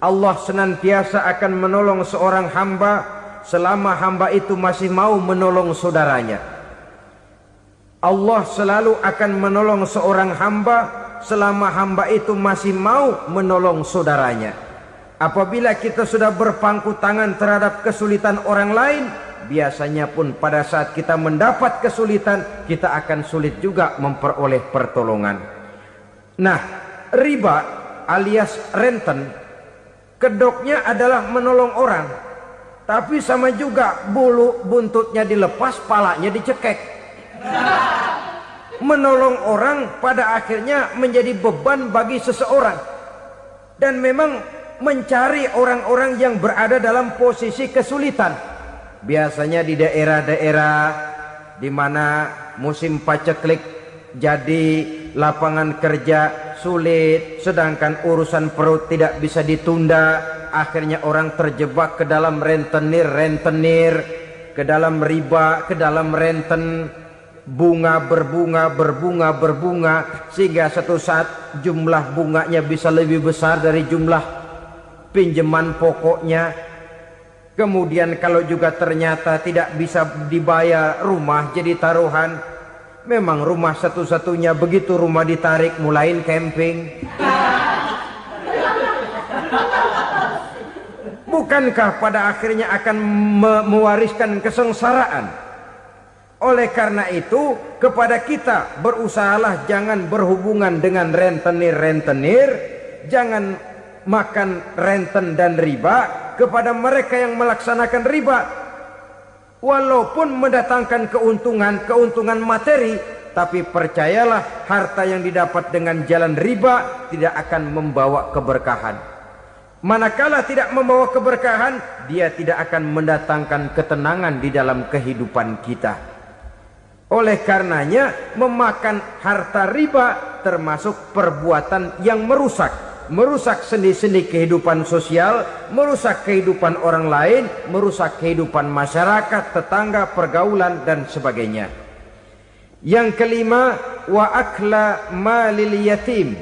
Allah senantiasa akan menolong seorang hamba selama hamba itu masih mau menolong saudaranya. Allah selalu akan menolong seorang hamba selama hamba itu masih mau menolong saudaranya. Apabila kita sudah berpangku tangan terhadap kesulitan orang lain, biasanya pun pada saat kita mendapat kesulitan, kita akan sulit juga memperoleh pertolongan. Nah, riba alias renten, kedoknya adalah menolong orang, tapi sama juga bulu buntutnya dilepas, palanya dicekek. Menolong orang pada akhirnya menjadi beban bagi seseorang, dan memang mencari orang-orang yang berada dalam posisi kesulitan. Biasanya di daerah-daerah di mana musim paceklik jadi lapangan kerja sulit, sedangkan urusan perut tidak bisa ditunda. Akhirnya orang terjebak ke dalam rentenir, ke dalam riba, ke dalam renten. Bunga berbunga, sehingga satu saat jumlah bunganya bisa lebih besar dari jumlah pinjaman pokoknya. Kemudian kalau juga ternyata tidak bisa dibayar, rumah jadi taruhan. Memang rumah satu-satunya, begitu rumah ditarik mulain camping. Bukankah pada akhirnya akan mewariskan kesengsaraan? Oleh karena itu, kepada kita berusahalah jangan berhubungan dengan rentenir, jangan makan renten dan riba. Kepada mereka yang melaksanakan riba, walaupun mendatangkan keuntungan materi, tapi percayalah harta yang didapat dengan jalan riba tidak akan membawa keberkahan. Manakala tidak membawa keberkahan, dia tidak akan mendatangkan ketenangan di dalam kehidupan kita. Oleh karenanya, memakan harta riba termasuk perbuatan yang merusak sendi-sendi kehidupan sosial, merusak kehidupan orang lain, merusak kehidupan masyarakat, tetangga, pergaulan, dan sebagainya. Yang kelima, wa akla malil yatim,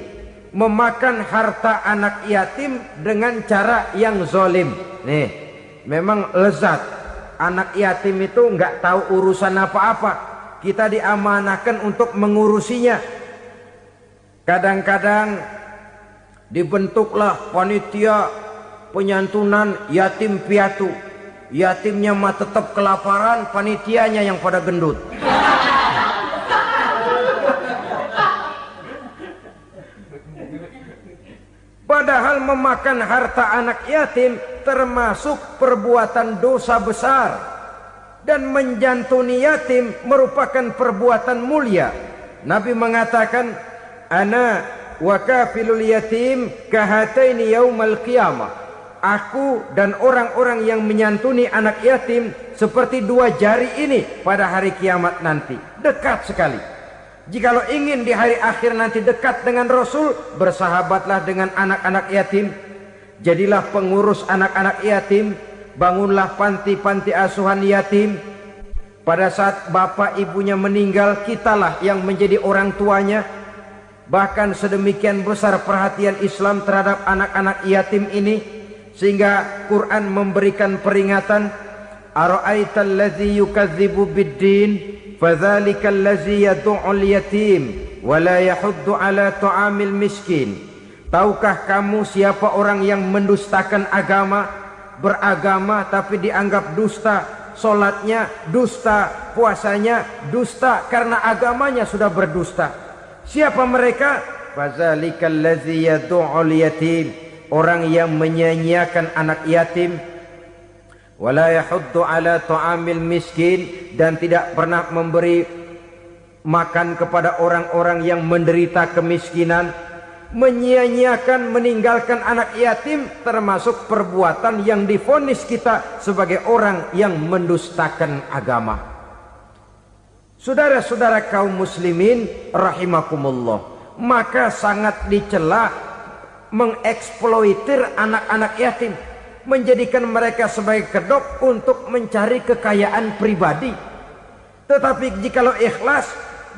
memakan harta anak yatim dengan cara yang zalim. Nih, memang lezat. Anak yatim itu nggak tahu urusan apa-apa. Kita diamanahkan untuk mengurusinya. Kadang-kadang dibentuklah panitia penyantunan yatim piatu. Yatimnya mah tetap kelaparan, panitianya yang pada gendut. Padahal memakan harta anak yatim termasuk perbuatan dosa besar. Dan menjantuni yatim merupakan perbuatan mulia. Nabi mengatakan, ana wa kafilul yatim kahataini yaumal qiyamah. Aku dan orang-orang yang menyantuni anak yatim seperti dua jari ini pada hari kiamat nanti. Dekat sekali. Jikalau ingin di hari akhir nanti dekat dengan Rasul, bersahabatlah dengan anak-anak yatim. Jadilah pengurus anak-anak yatim. Bangunlah panti-panti asuhan yatim. Pada saat bapak ibunya meninggal, kitalah yang menjadi orang tuanya. Bahkan sedemikian besar perhatian Islam terhadap anak-anak yatim ini, sehingga Quran memberikan peringatan, ara'aital ladzi yukadzibu biddin fadzalikal ladzi yad'ul yatim wa la yahuddu ala ta'amil miskin. Tahukah kamu siapa orang yang mendustakan agama? Beragama tapi dianggap dusta, solatnya dusta, puasanya dusta, karena agamanya sudah berdusta. Siapa mereka? Fazalikal ladzi yad'ul yatim, orang yang menyia-nyiakan anak yatim. Wala yahuddu ala ta'amil miskin, dan tidak pernah memberi makan kepada orang-orang yang menderita kemiskinan, menyia-nyiakan, meninggalkan anak yatim, termasuk perbuatan yang divonis kita sebagai orang yang mendustakan agama. Saudara-saudara kaum muslimin rahimakumullah, maka sangat dicela mengeksploitir anak-anak yatim, menjadikan mereka sebagai kedok untuk mencari kekayaan pribadi. Tetapi jikalau ikhlas,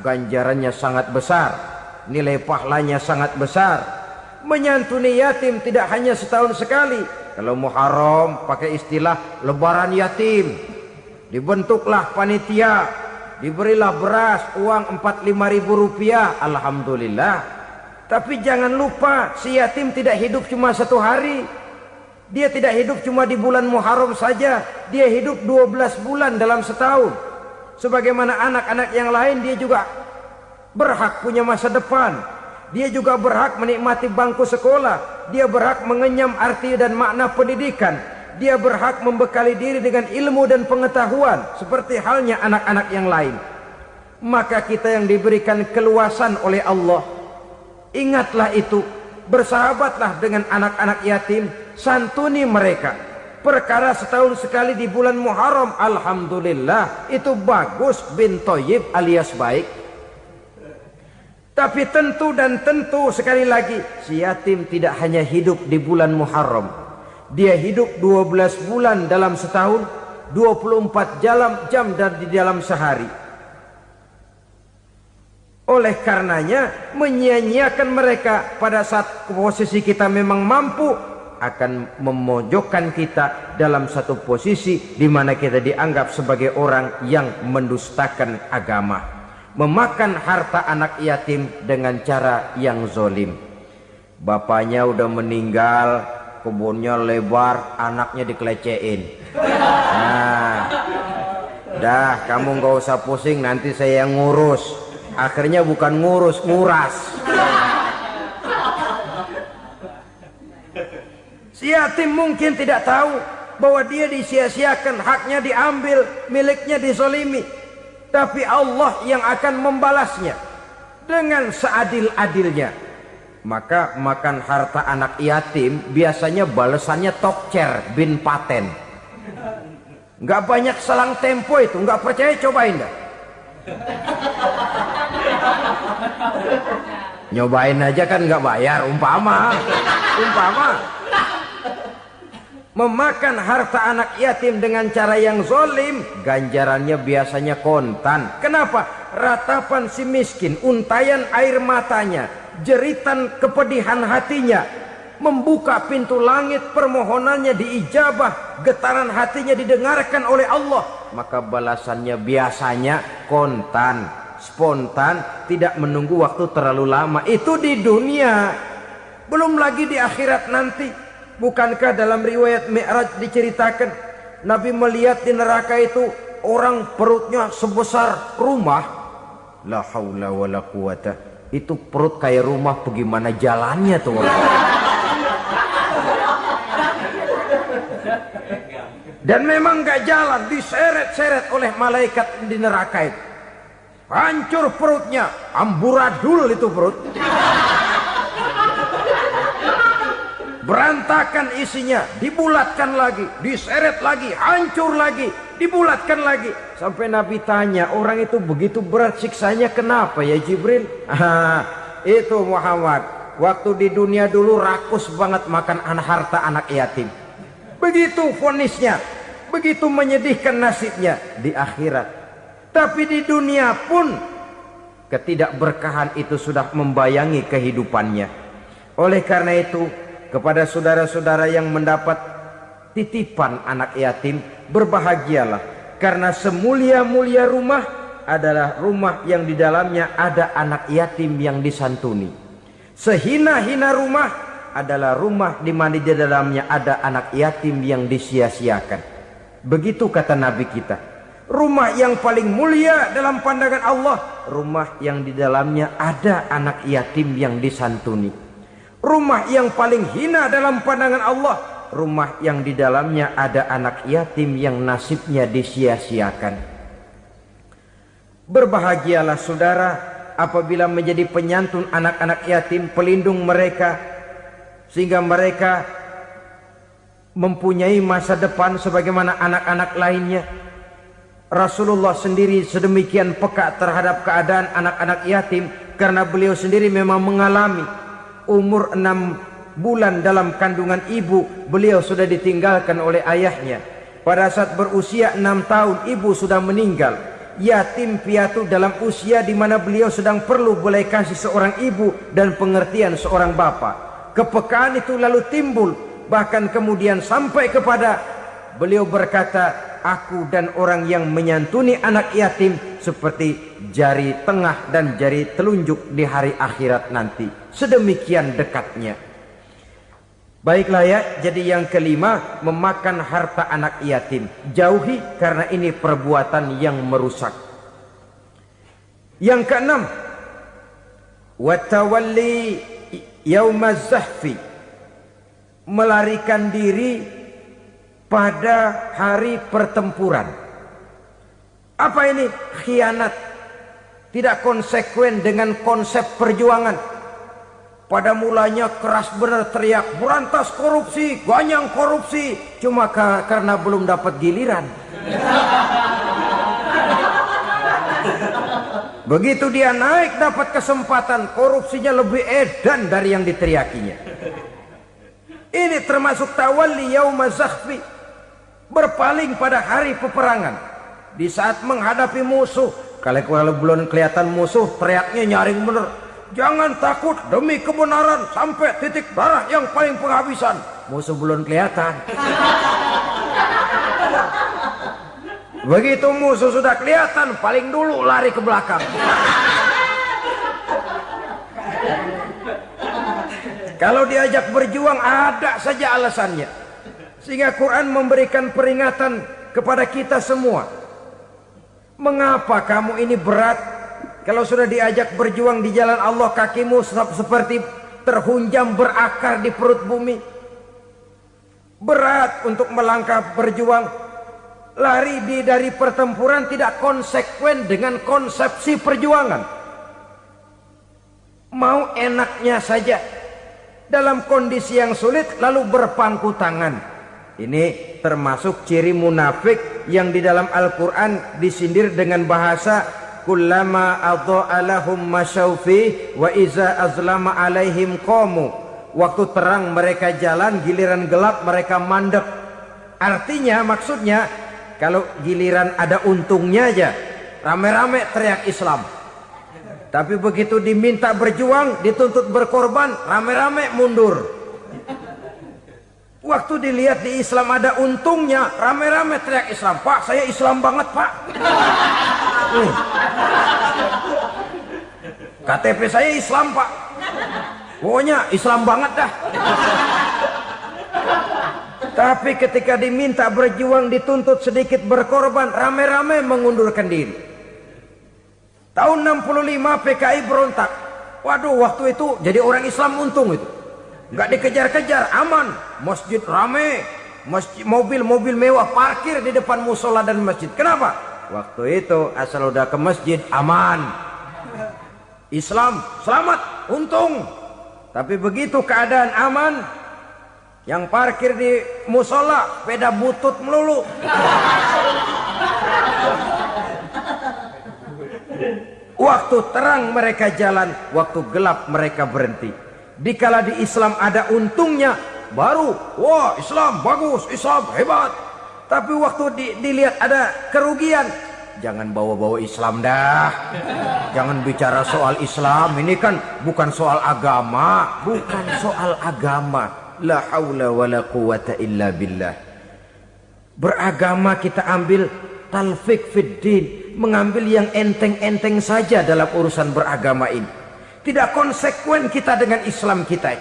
ganjarannya sangat besar, nilai pahalanya sangat besar. Menyantuni yatim tidak hanya setahun sekali. Kalau Muharram pakai istilah lebaran yatim, dibentuklah panitia, diberilah beras, uang 4-5 ribu rupiah, alhamdulillah. Tapi jangan lupa, si yatim tidak hidup cuma satu hari. Dia tidak hidup cuma di bulan Muharram saja, dia hidup 12 bulan dalam setahun. Sebagaimana anak-anak yang lain, dia juga berhak punya masa depan. Dia juga berhak menikmati bangku sekolah. Dia berhak mengenyam arti dan makna pendidikan. Dia berhak membekali diri dengan ilmu dan pengetahuan, seperti halnya anak-anak yang lain. Maka kita yang diberikan keluasan oleh Allah, ingatlah itu, bersahabatlah dengan anak-anak yatim, santuni mereka. Perkara setahun sekali di bulan Muharram, alhamdulillah, itu bagus, bin Thayyib alias baik. Tapi tentu dan tentu sekali lagi, si yatim tidak hanya hidup di bulan Muharram. Dia hidup 12 bulan dalam setahun, 24 jam dan di dalam sehari. Oleh karenanya, menyia-nyiakan mereka pada saat posisi kita memang mampu akan memojokkan kita dalam satu posisi di mana kita dianggap sebagai orang yang mendustakan agama, memakan harta anak yatim dengan cara yang zolim. Bapaknya udah meninggal, kebunnya lebar, anaknya dikelecehin. Nah, dah kamu gak usah pusing, nanti saya yang ngurus. Akhirnya bukan ngurus, nguras. Si yatim mungkin tidak tahu bahwa dia disia-siakan, haknya diambil, miliknya dizolimi. Tapi Allah yang akan membalasnya dengan seadil-adilnya. Maka makan harta anak yatim biasanya balasannya tokcer bin paten. Nggak banyak selang tempo itu, nggak percaya cobain dah. Nyobain aja kan nggak bayar, umpama. Memakan harta anak yatim dengan cara yang zolim, ganjarannya biasanya kontan. Kenapa? Ratapan si miskin, untayan air matanya, jeritan kepedihan hatinya, membuka pintu langit, permohonannya diijabah, getaran hatinya didengarkan oleh Allah. Maka balasannya biasanya kontan, spontan, tidak menunggu waktu terlalu lama. Itu di dunia, belum lagi di akhirat nanti. Bukankah dalam riwayat Mi'raj diceritakan Nabi melihat di neraka itu orang perutnya sebesar rumah? La haula wala quwata. Itu perut kayak rumah, bagaimana jalannya tuh orang? Dan memang gak jalan, diseret-seret oleh malaikat di neraka itu. Hancur perutnya, amburadul itu perut. Berantakan isinya, dibulatkan lagi, diseret lagi, hancur lagi, dibulatkan lagi. Sampai Nabi tanya, orang itu begitu berat siksanya kenapa ya Jibril? Itu Muhammad, waktu di dunia dulu rakus banget makan harta anak yatim. Begitu vonisnya, begitu menyedihkan nasibnya di akhirat. Tapi di dunia pun ketidakberkahan itu sudah membayangi kehidupannya. Oleh karena itu, kepada saudara-saudara yang mendapat titipan anak yatim, berbahagialah, karena semulia-mulia rumah adalah rumah yang di dalamnya ada anak yatim yang disantuni. Sehina-hina rumah adalah rumah di mana di dalamnya ada anak yatim yang disia-siakan. Begitu kata Nabi kita. Rumah yang paling mulia dalam pandangan Allah, rumah yang di dalamnya ada anak yatim yang disantuni. Rumah yang paling hina dalam pandangan Allah, rumah yang di dalamnya ada anak yatim yang nasibnya disia-siakan. Berbahagialah saudara apabila menjadi penyantun anak-anak yatim, pelindung mereka, sehingga mereka mempunyai masa depan sebagaimana anak-anak lainnya. Rasulullah sendiri sedemikian peka terhadap keadaan anak-anak yatim karena beliau sendiri memang mengalami umur 6 bulan dalam kandungan ibu, beliau sudah ditinggalkan oleh ayahnya. Pada saat berusia 6 tahun ibu sudah meninggal. Yatim piatu dalam usia di mana beliau sedang perlu belas kasih seorang ibu dan pengertian seorang bapa. Kepekaan itu lalu timbul, bahkan kemudian sampai kepada beliau berkata, aku dan orang yang menyantuni anak yatim seperti jari tengah dan jari telunjuk di hari akhirat nanti. Sedemikian dekatnya. Baiklah ya, jadi yang kelima, memakan harta anak yatim. Jauhi karena ini perbuatan yang merusak. Yang keenam, watawalli yaumaz zahfi, melarikan diri pada hari pertempuran. Apa ini? Khianat. Tidak konsekuen dengan konsep perjuangan. Pada mulanya keras benar teriak, berantas korupsi, ganyang korupsi. Cuma karena belum dapat giliran. Begitu dia naik dapat kesempatan, korupsinya lebih edan dari yang diteriakinya. Ini termasuk tawalli yaumaz zahfi, berpaling pada hari peperangan. Di saat menghadapi musuh, kalau belum kelihatan musuh, teriaknya nyaring bener. Jangan takut demi kebenaran sampai titik darah yang paling penghabisan. Musuh belum kelihatan. Begitu musuh sudah kelihatan, paling dulu lari ke belakang. Kalau diajak berjuang ada saja alasannya. Sehingga Quran memberikan peringatan kepada kita semua. Mengapa kamu ini berat? Kalau sudah diajak berjuang di jalan Allah, kakimu seperti terhunjam berakar di perut bumi. Berat untuk melangkah berjuang. Lari dari pertempuran tidak konsekuen dengan konsepsi perjuangan. Mau enaknya saja. Dalam kondisi yang sulit lalu berpangku tangan. Ini termasuk ciri munafik yang di dalam Al-Quran disindir dengan bahasa kullama adha'a lahum masyaufi wa iza azlama alaihim qamu. Waktu terang mereka jalan, giliran gelap mereka mandek. Artinya, maksudnya kalau giliran ada untungnya aja rame-rame teriak Islam. Tapi begitu diminta berjuang, dituntut berkorban, rame-rame mundur. Waktu dilihat di Islam ada untungnya, rame-rame teriak Islam. Pak, saya Islam banget, Pak. KTP saya Islam, Pak. Pokoknya Islam banget dah. Tapi ketika diminta berjuang, dituntut sedikit berkorban, rame-rame mengundurkan diri. Tahun 65 PKI berontak. Waduh, waktu itu jadi orang Islam untung itu. Nggak dikejar-kejar, aman. Masjid rame, masjid, mobil-mobil mewah parkir di depan musola dan masjid. Kenapa? Waktu itu asal udah ke masjid aman. Islam selamat, untung. Tapi begitu keadaan aman, yang parkir di musola sepeda butut melulu. Waktu terang mereka jalan, waktu gelap mereka berhenti. Dikala di Islam ada untungnya, baru wah Islam bagus, Islam hebat. Tapi waktu dilihat ada kerugian, jangan bawa-bawa Islam dah. Jangan bicara soal Islam, ini kan bukan soal agama. Bukan soal agama. La haula wa la quwata illa billah. Beragama kita ambil talfik fid din, mengambil yang enteng-enteng saja dalam urusan beragama ini. Tidak konsekuen kita dengan Islam kita.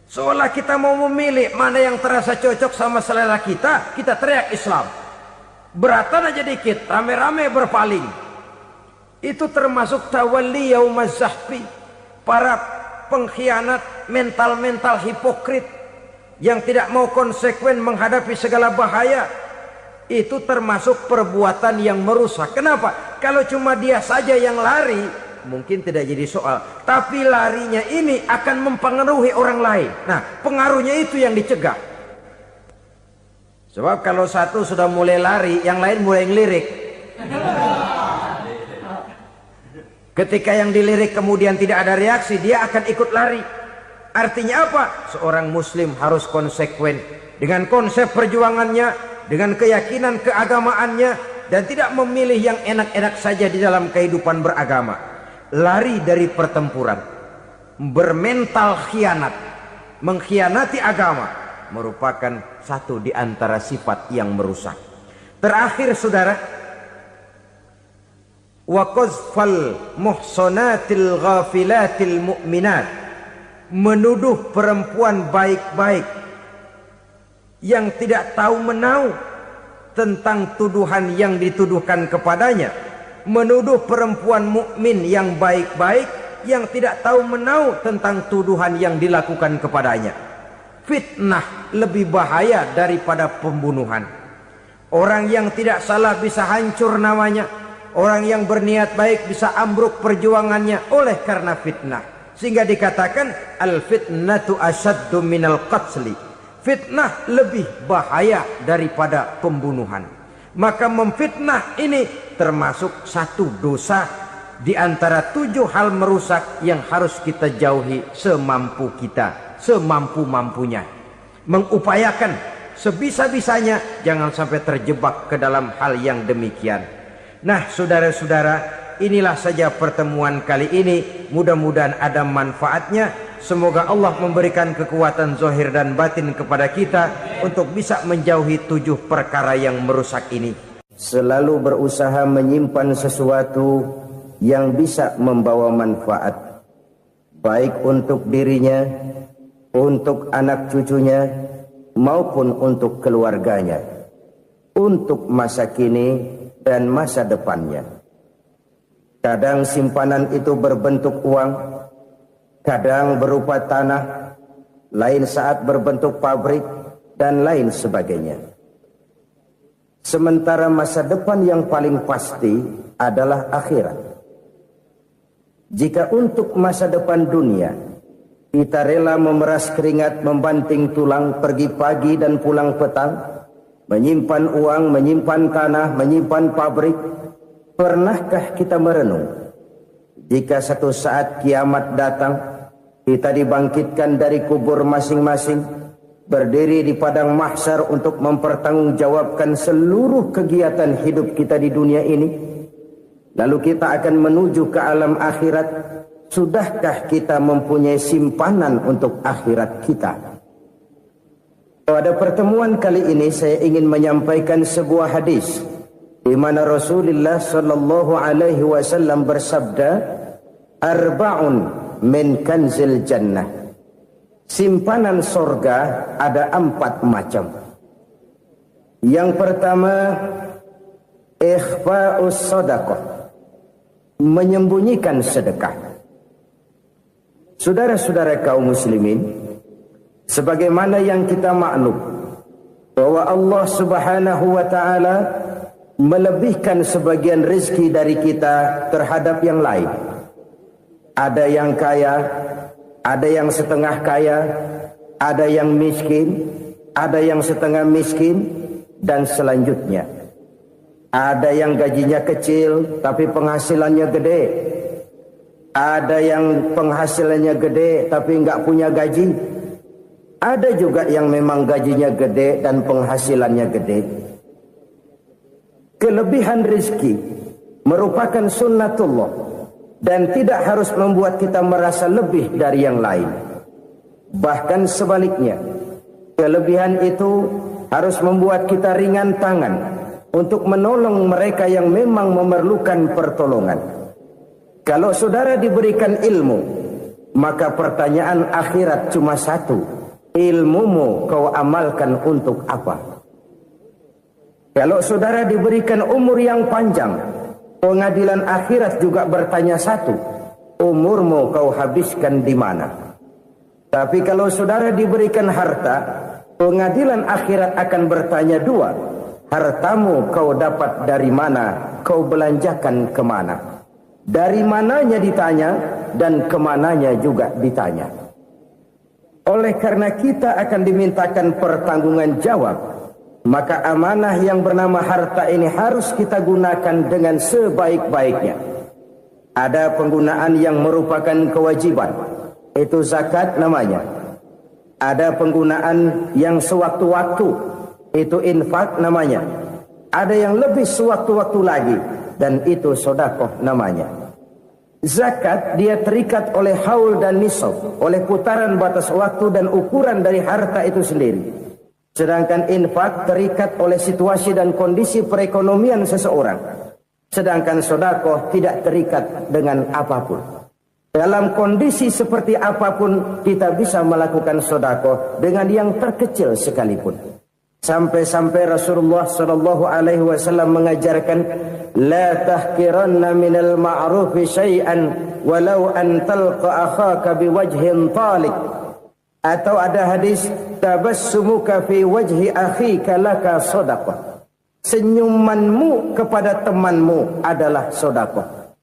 Seolah kita mau memilih mana yang terasa cocok sama selera kita, kita teriak Islam. Beratan aja dikit, rame-rame berpaling. Itu termasuk tawalli yaumaz zahfi. Para pengkhianat, mental-mental hipokrit yang tidak mau konsekuen menghadapi segala bahaya. itu termasuk perbuatan yang merusak. Kenapa? Kalau cuma dia saja yang lari, mungkin tidak jadi soal. Tapi larinya ini akan mempengaruhi orang lain. Nah, pengaruhnya itu yang dicegah. Sebab kalau satu sudah mulai lari, yang lain mulai ngelirik. Ketika yang dilirik kemudian tidak ada reaksi, dia akan ikut lari. Artinya apa? Seorang muslim harus konsekuen dengan konsep perjuangannya, dengan keyakinan keagamaannya, dan tidak memilih yang enak-enak saja di dalam kehidupan beragama. Lari dari pertempuran, bermental khianat, mengkhianati agama, merupakan satu di antara sifat yang merusak. Terakhir saudara, wa qazfal muhsanatil ghafilatil mu'minat, menuduh perempuan baik-baik yang tidak tahu menahu tentang tuduhan yang dituduhkan kepadanya, menuduh perempuan mukmin yang baik-baik yang tidak tahu menahu tentang tuduhan yang dilakukan kepadanya. Fitnah lebih bahaya daripada pembunuhan. Orang yang tidak salah bisa hancur namanya, orang yang berniat baik bisa ambruk perjuangannya oleh karena fitnah. Sehingga dikatakan al-fitnatu asyaddu minal qatli. Fitnah lebih bahaya daripada pembunuhan. Maka memfitnah ini termasuk satu dosa di antara 7 hal merusak yang harus kita jauhi semampu kita, semampu-mampunya. Mengupayakan sebisa-bisanya jangan sampai terjebak ke dalam hal yang demikian. Nah, saudara-saudara, inilah saja pertemuan kali ini. Mudah-mudahan ada manfaatnya. Semoga Allah memberikan kekuatan zahir dan batin kepada kita untuk bisa menjauhi 7 perkara yang merusak ini. Selalu berusaha menyimpan sesuatu yang bisa membawa manfaat, baik untuk dirinya, untuk anak cucunya, maupun untuk keluarganya, untuk masa kini dan masa depannya. Kadang simpanan itu berbentuk uang, kadang berupa tanah, lain saat berbentuk pabrik, dan lain sebagainya. Sementara masa depan yang paling pasti adalah akhirat. Jika untuk masa depan dunia kita rela memeras keringat, membanting tulang, pergi pagi dan pulang petang, menyimpan uang, menyimpan tanah, menyimpan pabrik, pernahkah kita merenung jika satu saat kiamat datang, kita dibangkitkan dari kubur masing-masing, berdiri di padang mahsyar untuk mempertanggungjawabkan seluruh kegiatan hidup kita di dunia ini, lalu kita akan menuju ke alam akhirat. Sudahkah kita mempunyai simpanan untuk akhirat kita? Pada pertemuan kali ini saya ingin menyampaikan sebuah hadis di mana Rasulullah sallallahu alaihi wasallam bersabda, arba'un min kanzil jannah. Simpanan sorga ada 4 macam. Yang pertama, ikhfa'us sadaqah, menyembunyikan sedekah. Saudara-saudara kaum muslimin, sebagaimana yang kita maklum bahwa Allah Subhanahu wa taala melebihkan sebagian rezeki dari kita terhadap yang lain. Ada yang kaya, ada yang setengah kaya, ada yang miskin, ada yang setengah miskin, dan selanjutnya. Ada yang gajinya kecil tapi penghasilannya gede. Ada yang penghasilannya gede tapi nggak punya gaji. Ada juga yang memang gajinya gede dan penghasilannya gede. Kelebihan rezeki merupakan sunnatullah dan tidak harus membuat kita merasa lebih dari yang lain. Bahkan sebaliknya, kelebihan itu harus membuat kita ringan tangan untuk menolong mereka yang memang memerlukan pertolongan. Kalau saudara diberikan ilmu, maka pertanyaan akhirat cuma satu: ilmumu kau amalkan untuk apa? Kalau saudara diberikan umur yang panjang, pengadilan akhirat juga bertanya satu: umurmu kau habiskan di mana? Tapi kalau saudara diberikan harta, pengadilan akhirat akan bertanya 2: hartamu kau dapat dari mana, kau belanjakan kemana. Dari mananya ditanya, dan kemananya juga ditanya. Oleh karena kita akan dimintakan pertanggungan jawab, maka amanah yang bernama harta ini harus kita gunakan dengan sebaik-baiknya. Ada penggunaan yang merupakan kewajiban, itu zakat namanya. Ada penggunaan yang sewaktu-waktu, itu infak namanya. Ada yang lebih sewaktu-waktu lagi, dan itu sedekah namanya. Zakat dia terikat oleh haul dan nisab, oleh putaran batas waktu dan ukuran dari harta itu sendiri. Sedangkan infak terikat oleh situasi dan kondisi perekonomian seseorang. Sedangkan sedekah tidak terikat dengan apapun. Dalam kondisi seperti apapun kita bisa melakukan sedekah dengan yang terkecil sekalipun. Sampai-sampai Rasulullah sallallahu alaihi wasallam mengajarkan, la tahqiranna minal ma'rufi syai'an walau an talqa akhaka biwajhin talik. Atau ada hadis, tabassumuka fi wajhi akhika laka sedekah. Senyumanmu kepada temanmu adalah sedekah.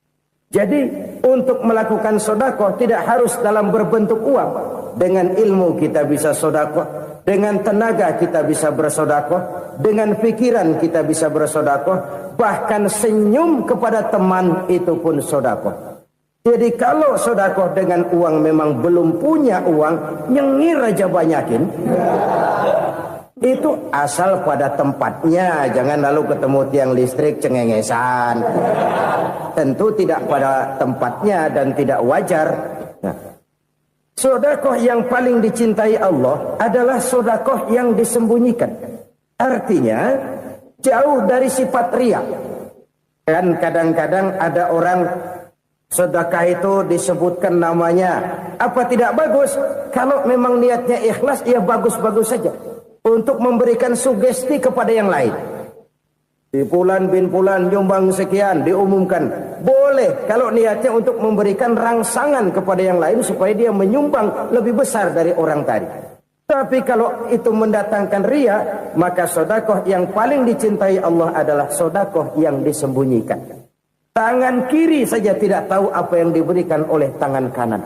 Jadi untuk melakukan sedekah tidak harus dalam berbentuk uang. Dengan ilmu kita bisa sedekah. Dengan tenaga kita bisa bersedekah, dengan pikiran kita bisa bersedekah, bahkan senyum kepada teman itu pun sedekah. Jadi kalau sedekah dengan uang memang belum punya uang, nyengir aja banyakin. Itu asal pada tempatnya, jangan lalu ketemu tiang listrik cengengesan. Tentu tidak pada tempatnya dan tidak wajar. Nah, sedekah yang paling dicintai Allah adalah sedekah yang disembunyikan. Artinya jauh dari sifat riya. Kan kadang-kadang ada orang sedekah itu disebutkan namanya. Apa tidak bagus? Kalau memang niatnya ikhlas, ya bagus-bagus saja. Untuk memberikan sugesti kepada yang lain. Di Fulan bin Fulan nyumbang sekian, diumumkan. Boleh kalau niatnya untuk memberikan rangsangan kepada yang lain supaya dia menyumbang lebih besar dari orang tadi. Tapi kalau itu mendatangkan riya, maka sedekah yang paling dicintai Allah adalah sedekah yang disembunyikan. Tangan kiri saja tidak tahu apa yang diberikan oleh tangan kanan.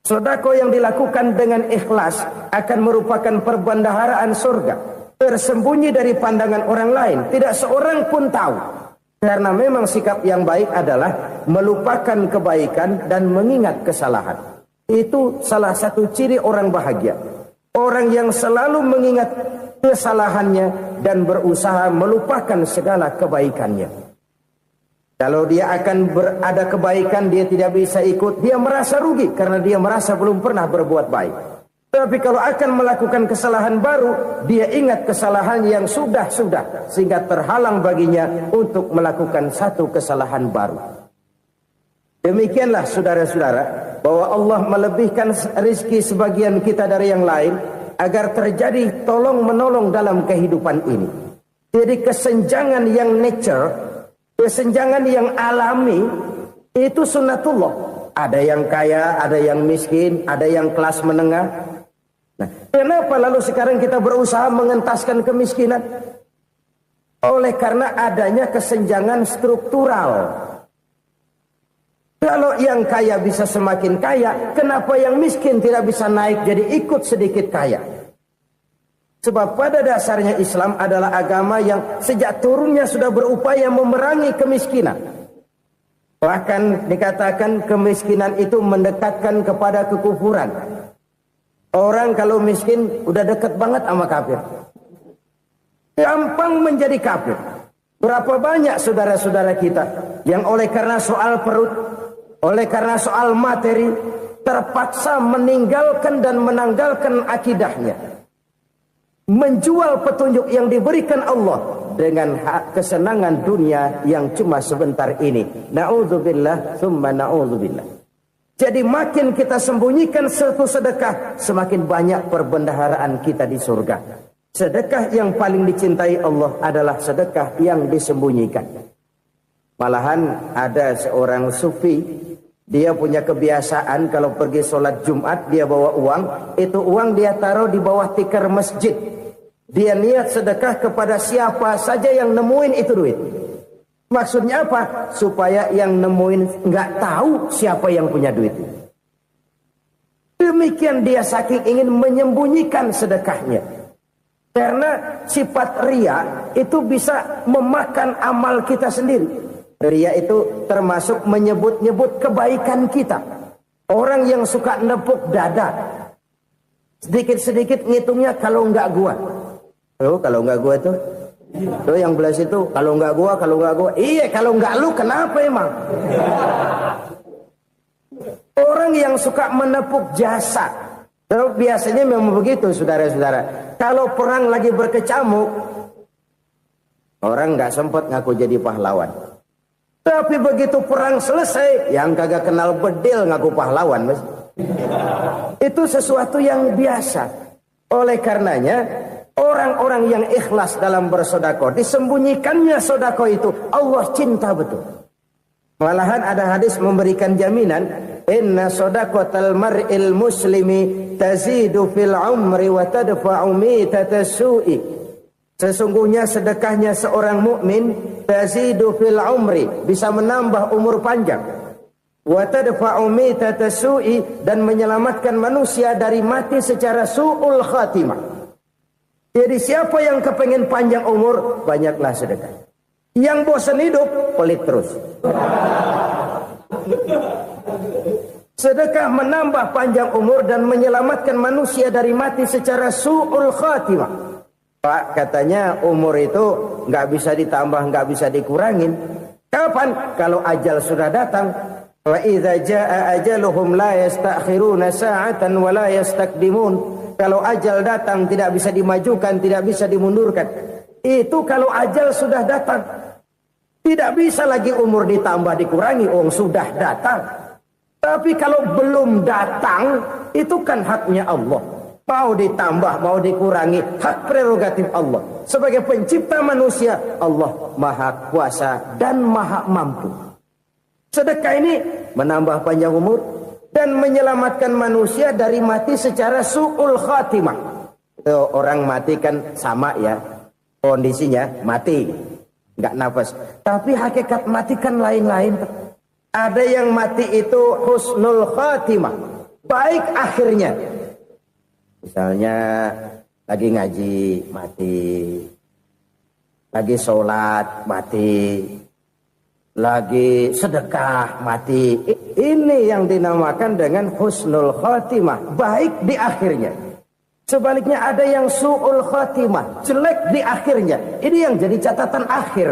Sedekah yang dilakukan dengan ikhlas akan merupakan perbendaharaan surga. Tersembunyi dari pandangan orang lain, tidak seorang pun tahu. Karena memang sikap yang baik adalah melupakan kebaikan dan mengingat kesalahan. Itu salah satu ciri orang bahagia. Orang yang selalu mengingat kesalahannya dan berusaha melupakan segala kebaikannya. Kalau dia akan berada kebaikan, dia tidak bisa ikut, dia merasa rugi karena dia merasa belum pernah berbuat baik. Tapi kalau akan melakukan kesalahan baru, dia ingat kesalahan yang sudah-sudah, sehingga terhalang baginya untuk melakukan satu kesalahan baru. Demikianlah saudara-saudara, bahwa Allah melebihkan rezeki sebagian kita dari yang lain, agar terjadi tolong-menolong dalam kehidupan ini. Jadi kesenjangan yang nature, kesenjangan yang alami, itu sunnatullah. Ada yang kaya, ada yang miskin, ada yang kelas menengah. Nah, kenapa lalu sekarang kita berusaha mengentaskan kemiskinan? Oleh karena adanya kesenjangan struktural. Kalau yang kaya bisa semakin kaya, kenapa yang miskin tidak bisa naik jadi ikut sedikit kaya? Sebab pada dasarnya Islam adalah agama yang sejak turunnya sudah berupaya memerangi kemiskinan. Bahkan dikatakan kemiskinan itu mendekatkan kepada kekufuran. Orang kalau miskin udah dekat banget sama kafir. Gampang menjadi kafir. Berapa banyak saudara-saudara kita yang oleh karena soal perut, oleh karena soal materi, terpaksa meninggalkan dan menanggalkan akidahnya. Menjual petunjuk yang diberikan Allah dengan kesenangan dunia yang cuma sebentar ini. Na'udzubillah, thumma na'udzubillah. Jadi makin kita sembunyikan satu sedekah, semakin banyak perbendaharaan kita di surga. Sedekah yang paling dicintai Allah adalah sedekah yang disembunyikan. Malahan ada seorang sufi, dia punya kebiasaan kalau pergi sholat Jumat dia bawa uang, itu uang dia taruh di bawah tikar masjid. Dia niat sedekah kepada siapa saja yang nemuin itu duit. Maksudnya apa? Supaya yang nemuin nggak tahu siapa yang punya duit. Demikian dia saking ingin menyembunyikan sedekahnya. Karena sifat riya itu bisa memakan amal kita sendiri. Riya itu termasuk menyebut-nyebut kebaikan kita. Orang yang suka nepuk dada, sedikit-sedikit ngitungnya kalau nggak gua. Oh, kalau nggak gua tuh yang belah situ, kalau nggak gua. Iya, kalau nggak lu kenapa emang? Orang yang suka menepuk jasa. Biasanya memang begitu, saudara-saudara. Kalau perang lagi berkecamuk, orang nggak sempat ngaku jadi pahlawan. Tapi begitu perang selesai, yang kagak kenal bedil ngaku pahlawan, Mas. Itu sesuatu yang biasa. Oleh karenanya, orang-orang yang ikhlas dalam bersedekah, disembunyikannya sedekah itu, Allah cinta betul. Malahan ada hadis memberikan jaminan, inna shadaqatal mar'il muslimi tazidu fil umri wa tadfa'u mitatas su'i. Sesungguhnya sedekahnya seorang mukmin tazidu fil umri, bisa menambah umur panjang. Wa tadfa'u mitatas su'i, dan menyelamatkan manusia dari mati secara su'ul khatimah. Jadi siapa yang kepengen panjang umur, banyaklah sedekah. Yang bosan hidup, pelit terus. Sedekah menambah panjang umur dan menyelamatkan manusia dari mati secara su'ul khatimah. Pak, katanya umur itu nggak bisa ditambah, nggak bisa dikurangin. Kapan? Kalau ajal sudah datang. Wa idza jaa ajaluhum la yastakhiruna sa'atan wa la yastakdimun. Kalau ajal datang tidak bisa dimajukan, tidak bisa dimundurkan. Itu kalau ajal sudah datang. Tidak bisa lagi umur ditambah dikurangi, sudah datang. Tapi kalau belum datang, itu kan haknya Allah. Mau ditambah, mau dikurangi, hak prerogatif Allah. Sebagai pencipta manusia, Allah maha kuasa dan maha mampu. Sedekah ini menambah panjang umur dan menyelamatkan manusia dari mati secara su'ul khatimah. Orang mati kan sama ya, kondisinya mati, nggak nafas. Tapi hakikat mati kan lain-lain. Ada yang mati itu husnul khatimah, baik akhirnya. Misalnya lagi ngaji mati, lagi sholat mati, lagi sedekah mati. Ini yang dinamakan dengan husnul khatimah, baik di akhirnya. Sebaliknya ada yang su'ul khatimah, jelek di akhirnya. Ini yang jadi catatan akhir.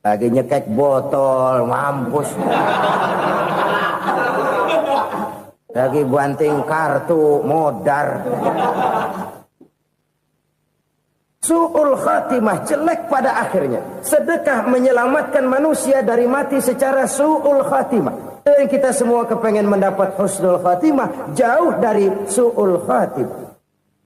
Lagi nyekek botol, mampus. Lagi banting kartu, modar. Su'ul khatimah, jelek pada akhirnya. Sedekah menyelamatkan manusia dari mati secara su'ul khatimah. Dan kita semua kepengen mendapat husnul khatimah, jauh dari su'ul khatimah.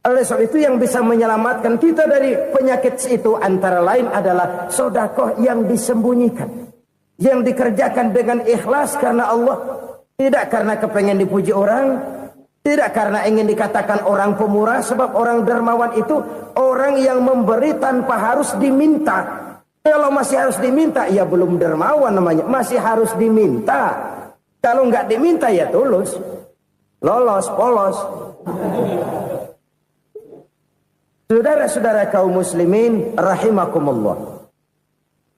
Oleh sebab itu yang bisa menyelamatkan kita dari penyakit itu antara lain adalah sedekah yang disembunyikan. Yang dikerjakan dengan ikhlas karena Allah. Tidak karena kepengen dipuji orang. Tidak karena ingin dikatakan orang pemurah. Sebab orang dermawan itu orang yang memberi tanpa harus diminta. Kalau masih harus diminta, ya belum dermawan namanya. Masih harus diminta. Kalau nggak diminta ya tulus. Lolos, polos. Saudara-saudara kaum muslimin rahimakumullah.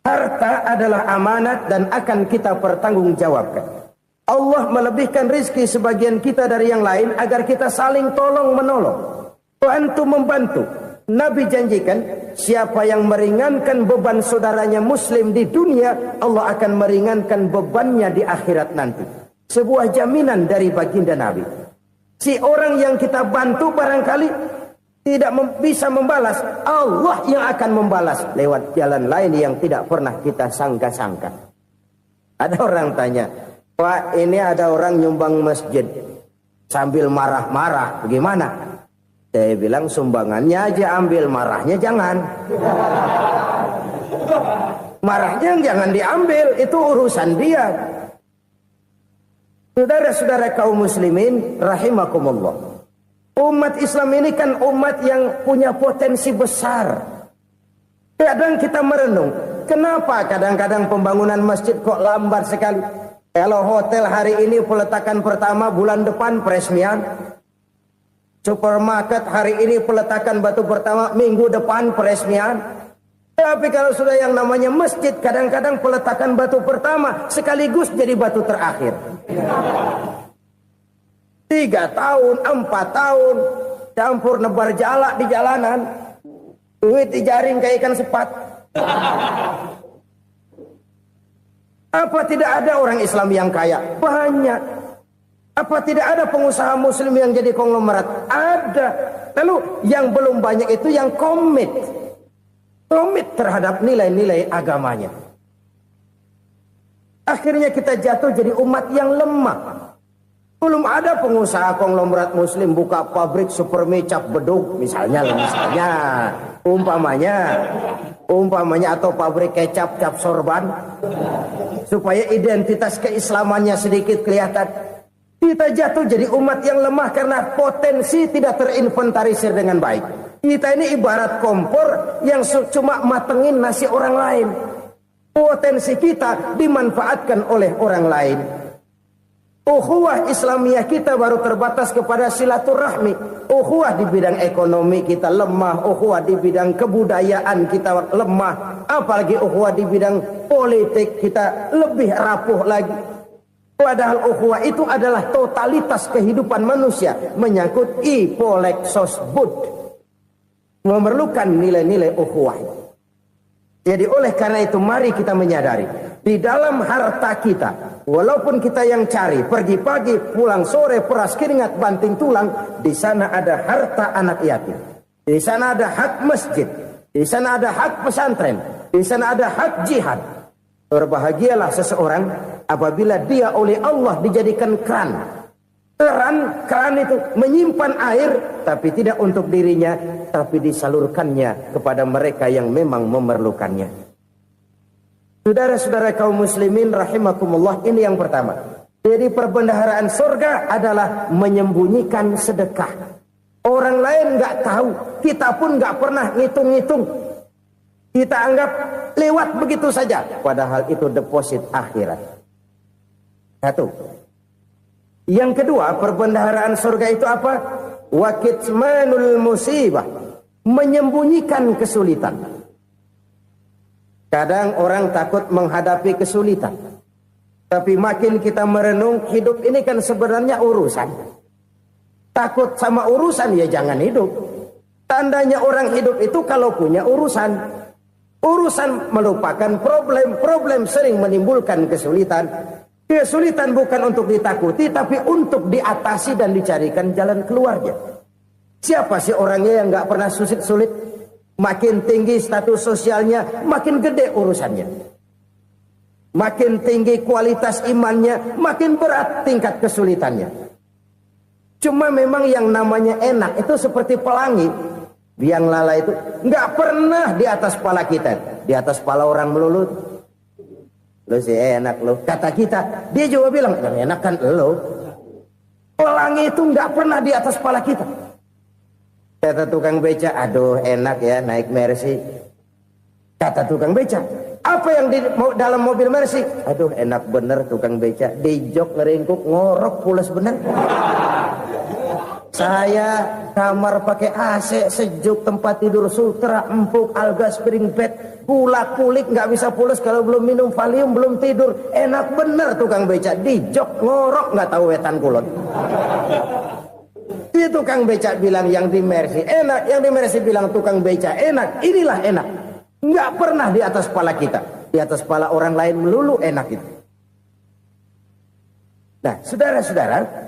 Harta adalah amanat dan akan kita pertanggungjawabkan. Allah melebihkan rizki sebagian kita dari yang lain agar kita saling tolong menolong. Bantu membantu. Nabi janjikan siapa yang meringankan beban saudaranya muslim di dunia, Allah akan meringankan bebannya di akhirat nanti. Sebuah jaminan dari baginda Nabi. Si orang yang kita bantu barangkali tidak bisa membalas, Allah yang akan membalas lewat jalan lain yang tidak pernah kita sangka-sangka. Ada orang tanya, Pak, ini ada orang nyumbang masjid sambil marah-marah, bagaimana? Saya bilang sumbangannya aja ambil, marahnya jangan. Marahnya jangan diambil, itu urusan dia. Saudara-saudara kaum muslimin rahimakumullah. Umat Islam ini kan umat yang punya potensi besar. Kadang kita merenung, kenapa kadang-kadang pembangunan masjid kok lambat sekali? Kalau hotel hari ini peletakan pertama, bulan depan peresmian. Supermarket hari ini peletakan batu pertama, minggu depan peresmian. Tapi kalau sudah yang namanya masjid, kadang-kadang peletakan batu pertama sekaligus jadi batu terakhir. 3 tahun, 4 tahun, campur nebar jalak di jalanan, duit dijaring kayak ikan sepat. Apa tidak ada orang Islam yang kaya? Banyak. Apa tidak ada pengusaha muslim yang jadi konglomerat? Ada. Lalu yang belum banyak itu yang komit terhadap nilai-nilai agamanya. Akhirnya kita jatuh jadi umat yang lemah. Belum ada pengusaha konglomerat muslim buka pabrik supermi cap beduk misalnya umpamanya atau pabrik kecap cap sorban supaya identitas keislamannya sedikit kelihatan. Kita jatuh jadi umat yang lemah karena potensi tidak terinventarisir dengan baik. Kita ini ibarat kompor yang cuma matengin nasi orang lain. Potensi kita dimanfaatkan oleh orang lain. Ukhuwah Islamiyah kita baru terbatas kepada silaturahmi. Ukhuwah di bidang ekonomi kita lemah. Ukhuwah di bidang kebudayaan kita lemah. Apalagi ukhuwah di bidang politik kita lebih rapuh lagi. Padahal ukhuwah itu adalah totalitas kehidupan manusia. Menyangkut ipolek sosbud. Memerlukan nilai-nilai ukhuwah. Jadi oleh karena itu mari kita menyadari, di dalam harta kita, walaupun kita yang cari, pergi pagi, pulang sore, peras keringat, banting tulang, di sana ada harta anak yatim. Di sana ada hak masjid, di sana ada hak pesantren, di sana ada hak jihad. Berbahagialah seseorang apabila dia oleh Allah dijadikan keran. Keran itu menyimpan air, tapi tidak untuk dirinya, tapi disalurkannya kepada mereka yang memang memerlukannya. Saudara-saudara kaum muslimin rahimakumullah, ini yang pertama. Jadi perbendaharaan surga adalah menyembunyikan sedekah. Orang lain nggak tahu, kita pun nggak pernah ngitung-ngitung. Kita anggap lewat begitu saja, padahal itu deposit akhirat. Satu. Yang kedua, perbendaharaan surga itu apa? Wa kitmanul musibah, menyembunyikan kesulitan. Kadang orang takut menghadapi kesulitan. Tapi makin kita merenung, hidup ini kan sebenarnya urusan. Takut sama urusan ya jangan hidup. Tandanya orang hidup itu kalau punya urusan. Urusan melupakan problem. Problem sering menimbulkan kesulitan. Kesulitan bukan untuk ditakuti, tapi untuk diatasi dan dicarikan jalan keluarnya. Siapa sih orangnya yang gak pernah sulit-sulit? Makin tinggi status sosialnya, makin gede urusannya. Makin tinggi kualitas imannya, makin berat tingkat kesulitannya. Cuma memang yang namanya enak itu seperti pelangi. Biang lala itu gak pernah di atas kepala kita. Di atas kepala orang melulu. Lo sih enak lo, kata kita. Dia juga bilang yang enak kan lo. Pelangi itu nggak pernah di atas kepala kita. Kata tukang beca, aduh enak ya naik Mercy. Kata tukang beca, apa yang di dalam mobil Mercy? Aduh enak bener tukang beca, di jok ngeringkuk ngorok pulas bener. Saya kamar pakai AC sejuk, tempat tidur sutra, empuk, alga, spring bed, kulak kulik nggak bisa pulas kalau belum minum Valium, belum tidur. Enak bener tukang beca, di jok ngorok nggak tahu wetan kulon. Itu tukang beca bilang yang di Mercy enak, yang di Mercy bilang tukang beca enak. Inilah enak, nggak pernah di atas kepala kita, di atas kepala orang lain melulu enak itu. Nah, saudara-saudara,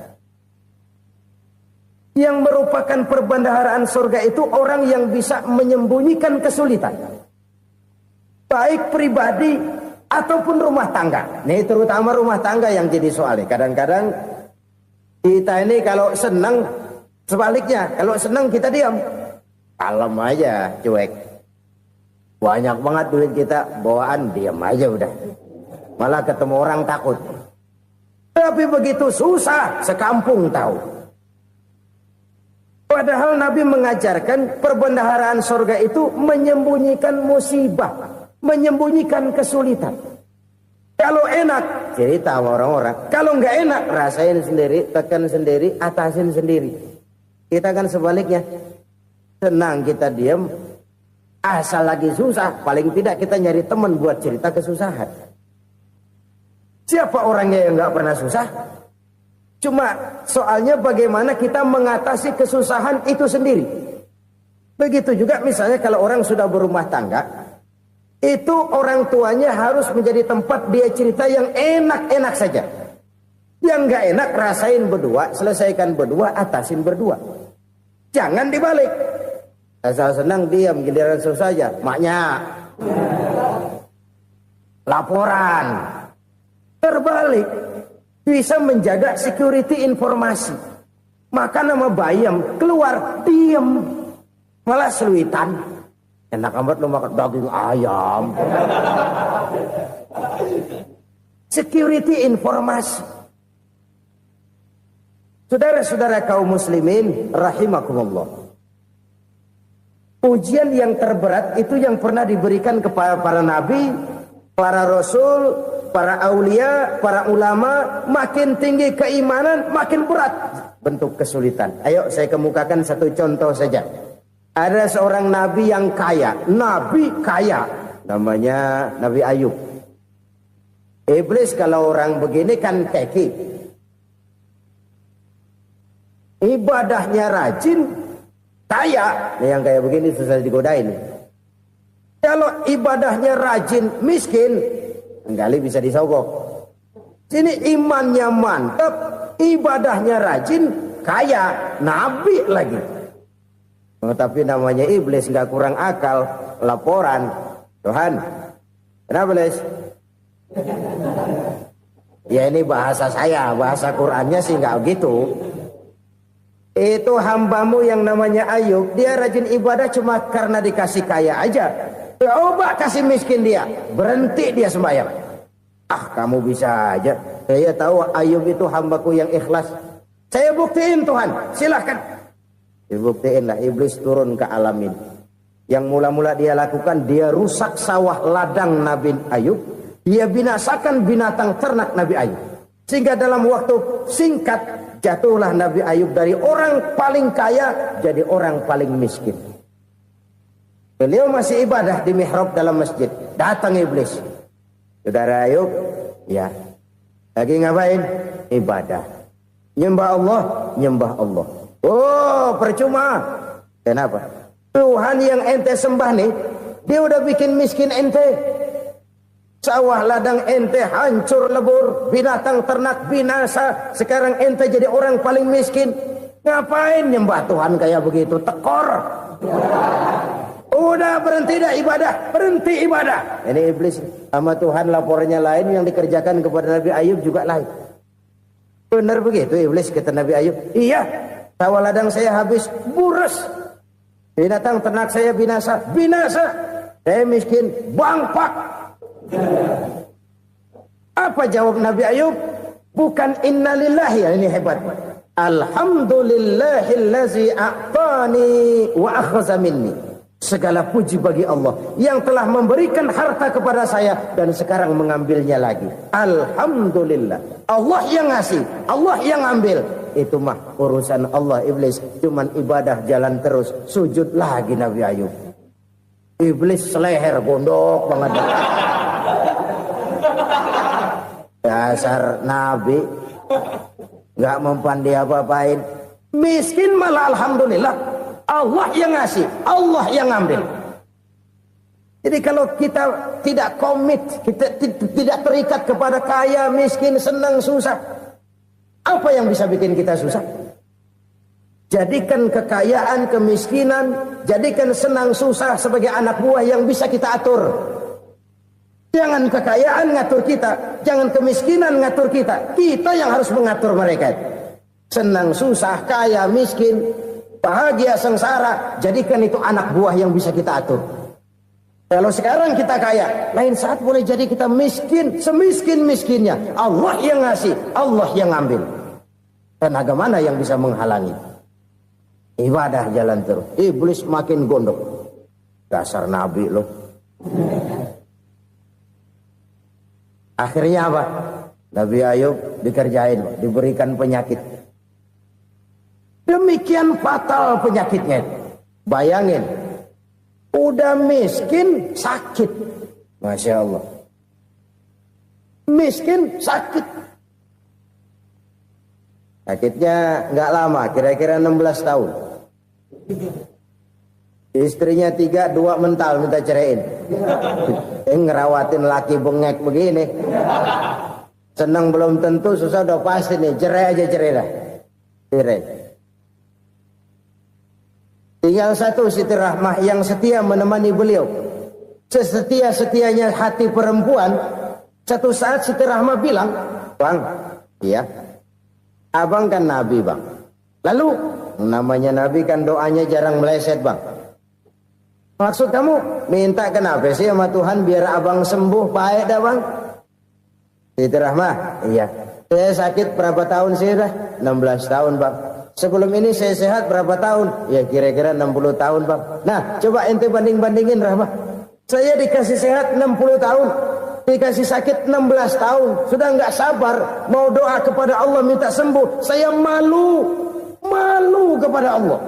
yang merupakan perbendaharaan surga itu orang yang bisa menyembunyikan kesulitan. Baik pribadi ataupun rumah tangga. Nih terutama rumah tangga yang jadi soalnya. Kadang-kadang kita ini kalau senang, sebaliknya. Kalau senang kita diam. Kalem aja, cuek. Banyak banget duit kita, bawaan diam aja udah. Malah ketemu orang takut. Tapi begitu susah, sekampung tahu. Padahal Nabi mengajarkan perbendaharaan surga itu menyembunyikan musibah, menyembunyikan kesulitan. Kalau enak, cerita sama orang-orang. Kalau nggak enak, rasain sendiri, tekan sendiri, atasin sendiri. Kita kan sebaliknya. Senang kita diam, asal lagi susah, paling tidak kita nyari teman buat cerita kesusahan. Siapa orangnya yang nggak pernah susah? Cuma soalnya bagaimana kita mengatasi kesusahan itu sendiri. Begitu juga misalnya kalau orang sudah berumah tangga, itu orang tuanya harus menjadi tempat dia cerita yang enak-enak saja. Yang nggak enak rasain berdua, selesaikan berdua, atasin berdua. Jangan dibalik. Asal senang diam, giliran susah saja. Maknya laporan. Terbalik. Bisa menjaga security informasi. Maka nama bayam keluar diam. Malah seluitan. Enak amat lu makan daging ayam. Security informasi. Saudara-saudara kaum muslimin rahimakumullah. Ujian yang terberat itu yang pernah diberikan kepada para nabi, para rasul, para aulia, para ulama. Makin tinggi keimanan, makin berat bentuk kesulitan. Ayo saya kemukakan satu contoh saja. Ada seorang nabi yang kaya, nabi kaya, namanya Nabi Ayub. Iblis kalau orang begini kan keki, ibadahnya rajin, kaya. Yang kayak begini susah digodain. Kalau ibadahnya rajin, miskin, kali bisa disogok. Sini imannya mantap, ibadahnya rajin, kaya, nabi lagi. Tapi namanya iblis, nggak kurang akal. Laporan, Tuhan, kenapa Les? Ya ini bahasa saya, bahasa Qurannya sih nggak gitu. Itu hambamu yang namanya Ayub, dia rajin ibadah cuma karena dikasih kaya aja. Coba kasih miskin dia, berhenti dia sembahyang. Ah, kamu bisa aja. Saya tahu Ayub itu hambaku yang ikhlas. Saya buktiin Tuhan, silahkan. Dibuktiinlah, iblis turun ke alamin. Yang mula-mula dia lakukan, dia rusak sawah ladang Nabi Ayub. Dia binasakan binatang ternak Nabi Ayub. Sehingga dalam waktu singkat, jatuhlah Nabi Ayub dari orang paling kaya jadi orang paling miskin. Beliau masih ibadah di mihrab dalam masjid. Datang iblis. Saudara Ayub, ya, lagi ngapain? Ibadah. Nyembah Allah, nyembah Allah. Oh, percuma. Kenapa? Tuhan yang ente sembah nih, dia udah bikin miskin ente. Sawah ladang ente hancur lebur, binatang ternak binasa. Sekarang ente jadi orang paling miskin. Ngapain nyembah Tuhan kayak begitu? Tekor. Udah berhenti dah ibadah, berhenti ibadah. Ini iblis sama Tuhan laporannya lain, yang dikerjakan kepada Nabi Ayub juga lain. Benar begitu iblis, kata Nabi Ayub. Iya. Sawah ladang saya habis, buras. Binatang ternak saya binasa, binasa. Saya miskin, bangpak. Apa jawab Nabi Ayub? Bukan innalillahi, ini hebat. Alhamdulillahillazi a'tani wa akhza minni. Segala puji bagi Allah yang telah memberikan harta kepada saya dan sekarang mengambilnya lagi. Alhamdulillah. Allah yang ngasih, Allah yang ambil. Itu mah urusan Allah. Iblis cuman ibadah jalan terus, sujud lagi Nabi Ayub. Iblis seleher gondok banget. Dasar Nabi nggak mempan dia apa-apain. Miskin malah alhamdulillah. Allah yang ngasih, Allah yang ambil. Jadi kalau kita tidak komit, kita tidak terikat kepada kaya, miskin, senang, susah, apa yang bisa bikin kita susah? Jadikan kekayaan, kemiskinan, jadikan senang, susah sebagai anak buah yang bisa kita atur. Jangan kekayaan ngatur kita, jangan kemiskinan ngatur kita. Kita yang harus mengatur mereka. Senang, susah, kaya, miskin, bahagia, sengsara, jadikan itu anak buah yang bisa kita atur. Kalau sekarang kita kaya, lain saat boleh jadi kita miskin, semiskin-miskinnya. Allah yang ngasih, Allah yang ngambil. Tenaga mana yang bisa menghalangi? Ibadah jalan terus. Iblis makin gondok. Dasar Nabi loh. Akhirnya apa? Nabi Ayub dikerjain, diberikan penyakit. Demikian fatal penyakitnya. Bayangin, udah miskin sakit. Masya Allah. Miskin sakit. Sakitnya nggak lama, kira-kira 16 tahun. Istrinya 3, 2 mental minta ceraiin. Ngerawatin laki bengek begini. Senang belum tentu, susah udah pasti nih. Cerai aja, cerai dah. Cerai. Tinggal satu Siti Rahmah yang setia menemani beliau. Sesetia-setianya hati perempuan. Satu saat Siti Rahmah bilang, "Bang, iya, abang kan Nabi, Bang. Lalu, namanya Nabi kan doanya jarang meleset, Bang. Maksud kamu minta kenapa sih sama Tuhan biar abang sembuh baik dah, Bang?" Siti Rahmah, "Iya. Saya sakit berapa tahun sih dah?" 16 tahun, Bang. "Sebelum ini saya sehat berapa tahun?" "Ya kira-kira 60 tahun, Bang." "Nah, coba ente banding-bandingin, Rahmah. Saya dikasih sehat 60 tahun. Dikasih sakit 16 tahun. Sudah nggak sabar mau doa kepada Allah minta sembuh. Saya malu kepada Allah.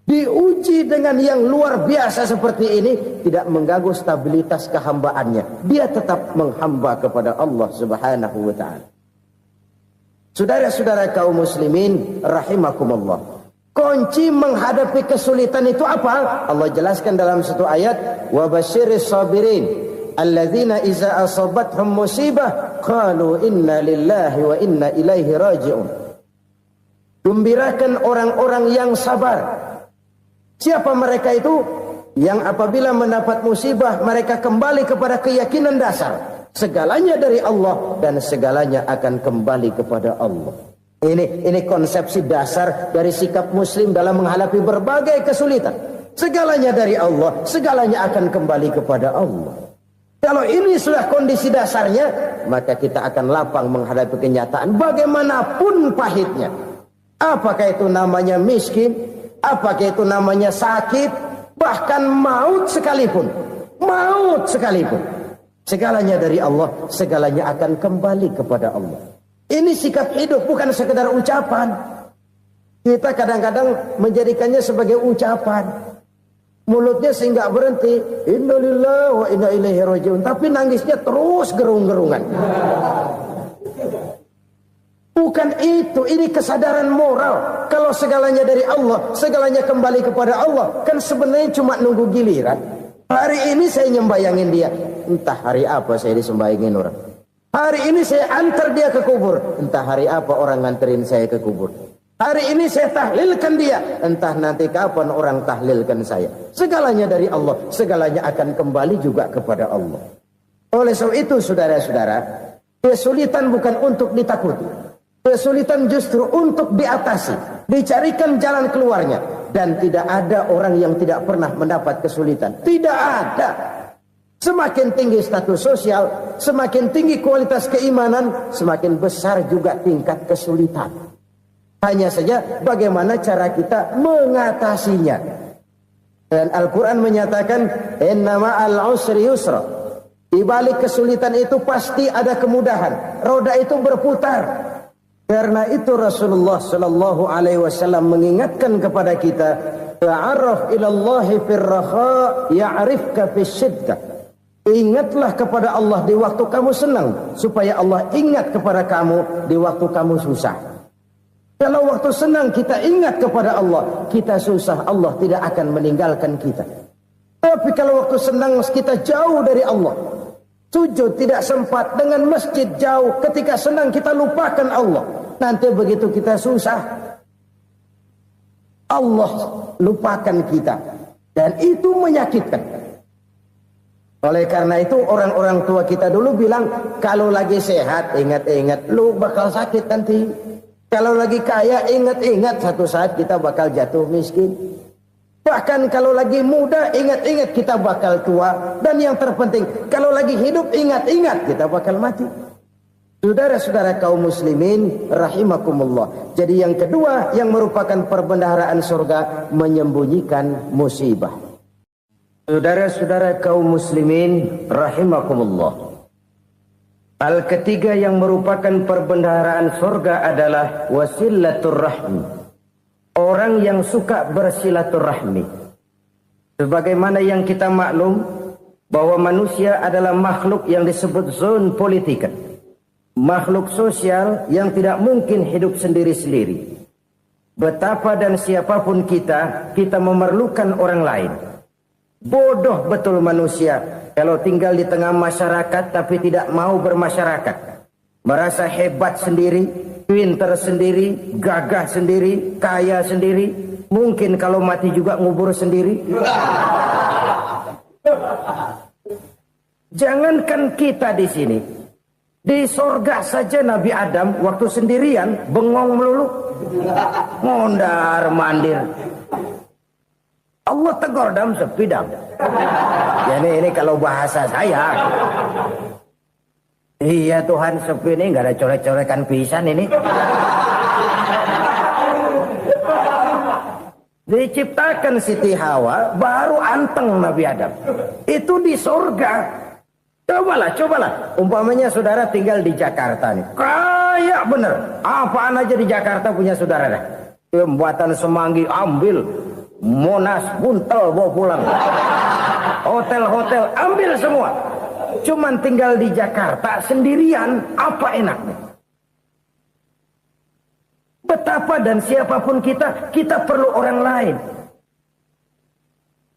Diuji dengan yang luar biasa seperti ini, tidak mengganggu stabilitas kehambaannya. Dia tetap menghamba kepada Allah Subhanahu wa ta'ala. Saudara-saudara kaum muslimin rahimakumullah. Kunci menghadapi kesulitan itu apa? Allah jelaskan dalam satu ayat, "Wa basyiris sabirin alladzina iza asabathum musibah qalu inna lillahi wa inna ilaihi raji'un." Gembirakan orang-orang yang sabar. Siapa mereka itu? Yang apabila mendapat musibah mereka kembali kepada keyakinan dasar. Segalanya dari Allah dan segalanya akan kembali kepada Allah. Ini konsepsi dasar dari sikap muslim dalam menghadapi berbagai kesulitan. Segalanya dari Allah, segalanya akan kembali kepada Allah. Kalau ini sudah kondisi dasarnya, maka kita akan lapang menghadapi kenyataan bagaimanapun pahitnya. Apakah itu namanya miskin? Apakah itu namanya sakit? Bahkan maut sekalipun. Segalanya dari Allah, segalanya akan kembali kepada Allah. Ini sikap hidup, bukan sekedar ucapan. Kita kadang-kadang menjadikannya sebagai ucapan. Mulutnya sehingga berhenti, innalillahi wa inna ilaihi raji'un, tapi nangisnya terus gerung-gerungan. Bukan itu, ini kesadaran moral. Kalau segalanya dari Allah, segalanya kembali kepada Allah, kan sebenarnya cuma nunggu giliran. Hari ini saya nyembayangin dia, entah hari apa saya disembayangin orang. Hari ini saya antar dia ke kubur, entah hari apa orang nganterin saya ke kubur. Hari ini saya tahlilkan dia, entah nanti kapan orang tahlilkan saya. Segalanya dari Allah, segalanya akan kembali juga kepada Allah. Oleh sebab itu saudara-saudara, kesulitan bukan untuk ditakuti. Kesulitan justru untuk diatasi, dicarikan jalan keluarnya. Dan tidak ada orang yang tidak pernah mendapat kesulitan. Tidak ada. Semakin tinggi status sosial, semakin tinggi kualitas keimanan, semakin besar juga tingkat kesulitan. Hanya saja bagaimana cara kita mengatasinya. Dan Al-Quran menyatakan, "Inna ma'al usri yusra." Di balik kesulitan itu pasti ada kemudahan. Roda itu berputar. Karena itu Rasulullah sallallahu alaihi wasallam mengingatkan kepada kita, "Ta'arraf ila Allah fir raha ya'rifka fis syiddah." Ingatlah kepada Allah di waktu kamu senang, supaya Allah ingat kepada kamu di waktu kamu susah. Kalau waktu senang kita ingat kepada Allah, kita susah, Allah tidak akan meninggalkan kita. Tapi kalau waktu senang kita jauh dari Allah, sujud tidak sempat, dengan masjid jauh, ketika senang kita lupakan Allah. Nanti begitu kita susah, Allah lupakan kita. Dan itu menyakitkan. Oleh karena itu orang-orang tua kita dulu bilang, kalau lagi sehat ingat-ingat lu bakal sakit nanti. Kalau lagi kaya ingat-ingat satu saat kita bakal jatuh miskin. Bahkan kalau lagi muda ingat-ingat kita bakal tua. Dan yang terpenting, kalau lagi hidup ingat-ingat kita bakal mati. Saudara-saudara kaum muslimin rahimakumullah. Jadi yang kedua yang merupakan perbendaharaan surga, menyembunyikan musibah. Saudara-saudara kaum muslimin rahimakumullah. Hal ketiga yang merupakan perbendaharaan surga adalah wasilaturrahmi. Orang yang suka bersilaturahmi. Sebagaimana yang kita maklum bahwa manusia adalah makhluk yang disebut zon politika. Makhluk sosial yang tidak mungkin hidup sendiri-sendiri. Betapa dan siapapun kita memerlukan orang lain. Bodoh betul manusia kalau tinggal di tengah masyarakat tapi tidak mau bermasyarakat. Merasa hebat sendiri, pintar sendiri, gagah sendiri, kaya sendiri. Mungkin kalau mati juga ngubur sendiri. Jangankan kita di sini. Di sorga saja Nabi Adam waktu sendirian bengong melulu, mondar mandir. Allah tegur dalam sepidang. Ini kalau bahasa saya. Iya Tuhan, sepi ini nggak ada coret-corekan pisan ini. Diciptakan Siti Hawa baru anteng Nabi Adam. Itu di sorga. Cobalah. Umpamanya saudara tinggal di Jakarta nih. Kayak bener. Apaan aja di Jakarta punya saudara dah. Pembuatan Semanggi ambil. Monas, Buntel bawa pulang. Hotel-hotel ambil semua. Cuman tinggal di Jakarta sendirian. Apa enaknya? Betapa dan siapapun kita perlu orang lain.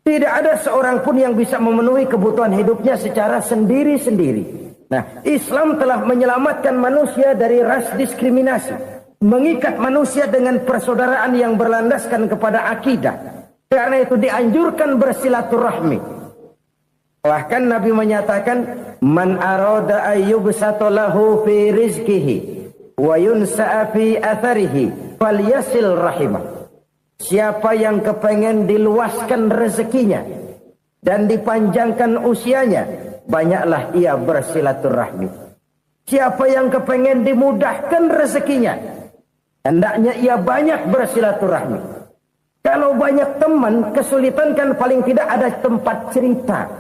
Tidak ada seorang pun yang bisa memenuhi kebutuhan hidupnya secara sendiri-sendiri. Nah, Islam telah menyelamatkan manusia dari ras diskriminasi. Mengikat manusia dengan persaudaraan yang berlandaskan kepada akidah. Karena itu dianjurkan bersilaturahmi. Bahkan Nabi menyatakan, Man arada ayyubsata lahu fi rizkihi wa yunsa'a fi atharihi falyasil rahimah. Siapa yang kepengen diluaskan rezekinya dan dipanjangkan usianya, banyaklah ia bersilaturahmi. Siapa yang kepengen dimudahkan rezekinya, hendaknya ia banyak bersilaturahmi. Kalau banyak teman, kesulitan kan paling tidak ada tempat cerita.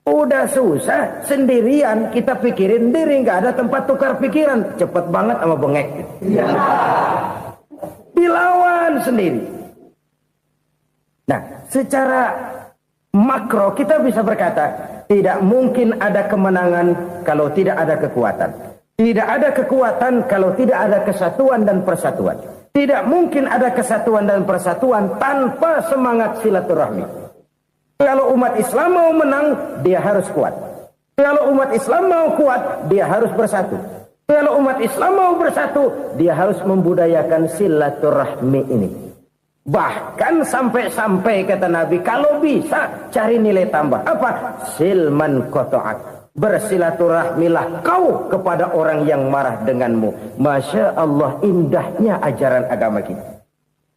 Udah susah, sendirian kita pikirin diri, nggak ada tempat tukar pikiran. Cepet banget sama bengek. Dilawan sendiri. Nah, secara makro kita bisa berkata, tidak mungkin ada kemenangan kalau tidak ada kekuatan. Tidak ada kekuatan kalau tidak ada kesatuan dan persatuan. Tidak mungkin ada kesatuan dan persatuan tanpa semangat silaturahmi. Kalau umat Islam mau menang, dia harus kuat. Kalau umat Islam mau kuat, dia harus bersatu. Kalau umat Islam mau bersatu, dia harus membudayakan silaturahmi ini. Bahkan sampai kata Nabi, kalau bisa cari nilai tambah. Apa? Silman qata'ak. Bersilaturahmilah kau kepada orang yang marah denganmu. Masya Allah, indahnya ajaran agama kita.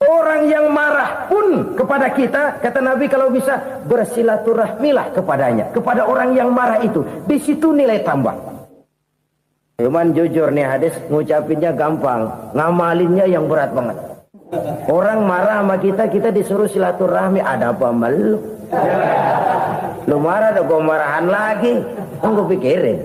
Orang yang marah pun kepada kita, kata Nabi, kalau bisa bersilaturahmilah kepadanya. Kepada orang yang marah itu. Di situ nilai tambah. Cuman jujur nih hadis, ngucapinnya gampang, ngamalinnya yang berat banget. Orang marah sama kita disuruh silaturahmi, ada apa malu? Lu marah, ada gua marahan lagi. Tunggu pikirin.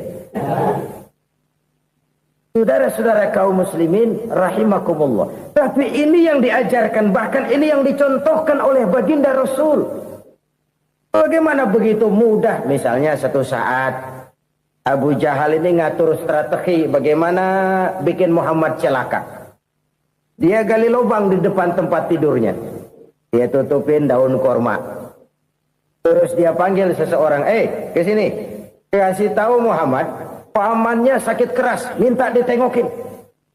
Saudara-saudara kaum muslimin rahimakumullah. Tapi ini yang diajarkan, bahkan ini yang dicontohkan oleh baginda Rasul. Bagaimana begitu mudah, misalnya satu saat Abu Jahal ini ngatur strategi bagaimana bikin Muhammad celaka. Dia gali lubang di depan tempat tidurnya. Dia tutupin daun korma. Terus dia panggil seseorang, ke sini. Kasih tahu Muhammad, pamannya sakit keras, minta ditengokin.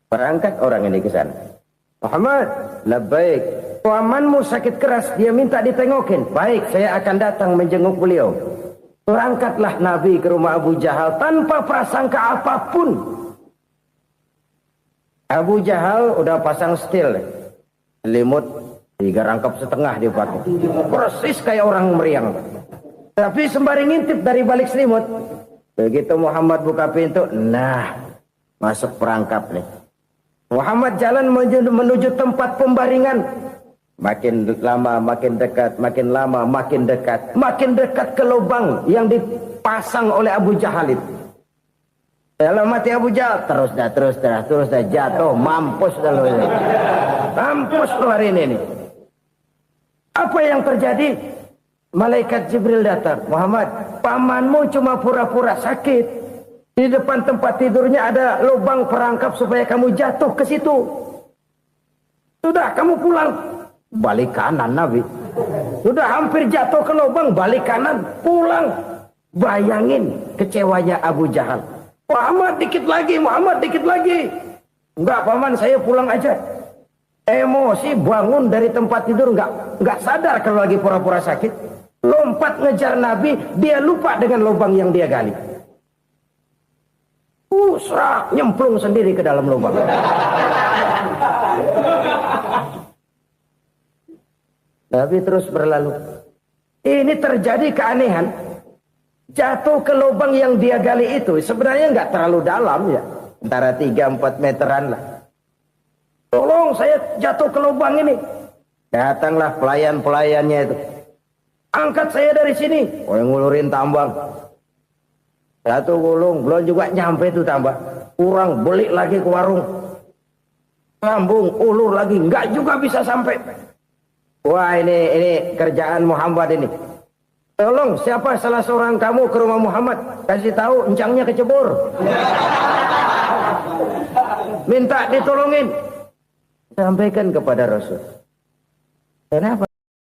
Berangkat orang ini ke sana. Muhammad, labbaik. Pamanmu sakit keras, dia minta ditengokin. Baik, saya akan datang menjenguk beliau. Berangkatlah Nabi ke rumah Abu Jahal tanpa prasangka apapun. Abu Jahal udah pasang setil, selimut 3 rangkap setengah dia pakai, persis kayak orang meriang. Tapi sembari ngintip dari balik selimut, Begitu Muhammad buka pintu, nah masuk perangkap nih. Muhammad jalan menuju tempat pembaringan. Makin lama makin dekat, makin lama makin dekat. Makin dekat ke lubang yang dipasang oleh Abu Jahal itu. Dalam hati Abu Jahal, terus dah jatuh, mampus dah lo ini. Mampus lo hari ini nih. Apa yang terjadi? Malaikat Jibril datang. Muhammad, pamanmu cuma pura-pura sakit. Di depan tempat tidurnya ada lubang perangkap supaya kamu jatuh ke situ. Sudah, kamu pulang. Balik kanan Nabi. Sudah hampir jatuh ke lubang, balik kanan, pulang. Bayangin kecewanya Abu Jahal. Muhammad dikit lagi. Enggak paman, saya pulang aja. Emosi bangun dari tempat tidur, enggak sadar kalau lagi pura-pura sakit. Lompat ngejar Nabi, dia lupa dengan lubang yang dia gali. Serak, nyemplung sendiri ke dalam lubang. Nabi terus berlalu. Ini terjadi keanehan. Jatuh ke lubang yang dia gali itu sebenarnya nggak terlalu dalam ya, antara 3-4 meteran lah. Tolong saya jatuh ke lubang ini. Datanglah pelayan-pelayannya itu. Angkat saya dari sini. Oh, yang ngulurin tambang. Satu gulung, belum juga nyampe itu tambang. Kurang, beli lagi ke warung. Sambung, ulur lagi, nggak juga bisa sampai. Wah, ini kerjaan Muhammad ini. Tolong, siapa salah seorang kamu ke rumah Muhammad, kasih tahu encangnya kecebur. Minta ditolongin. Sampaikan kepada Rasul. Kenapa?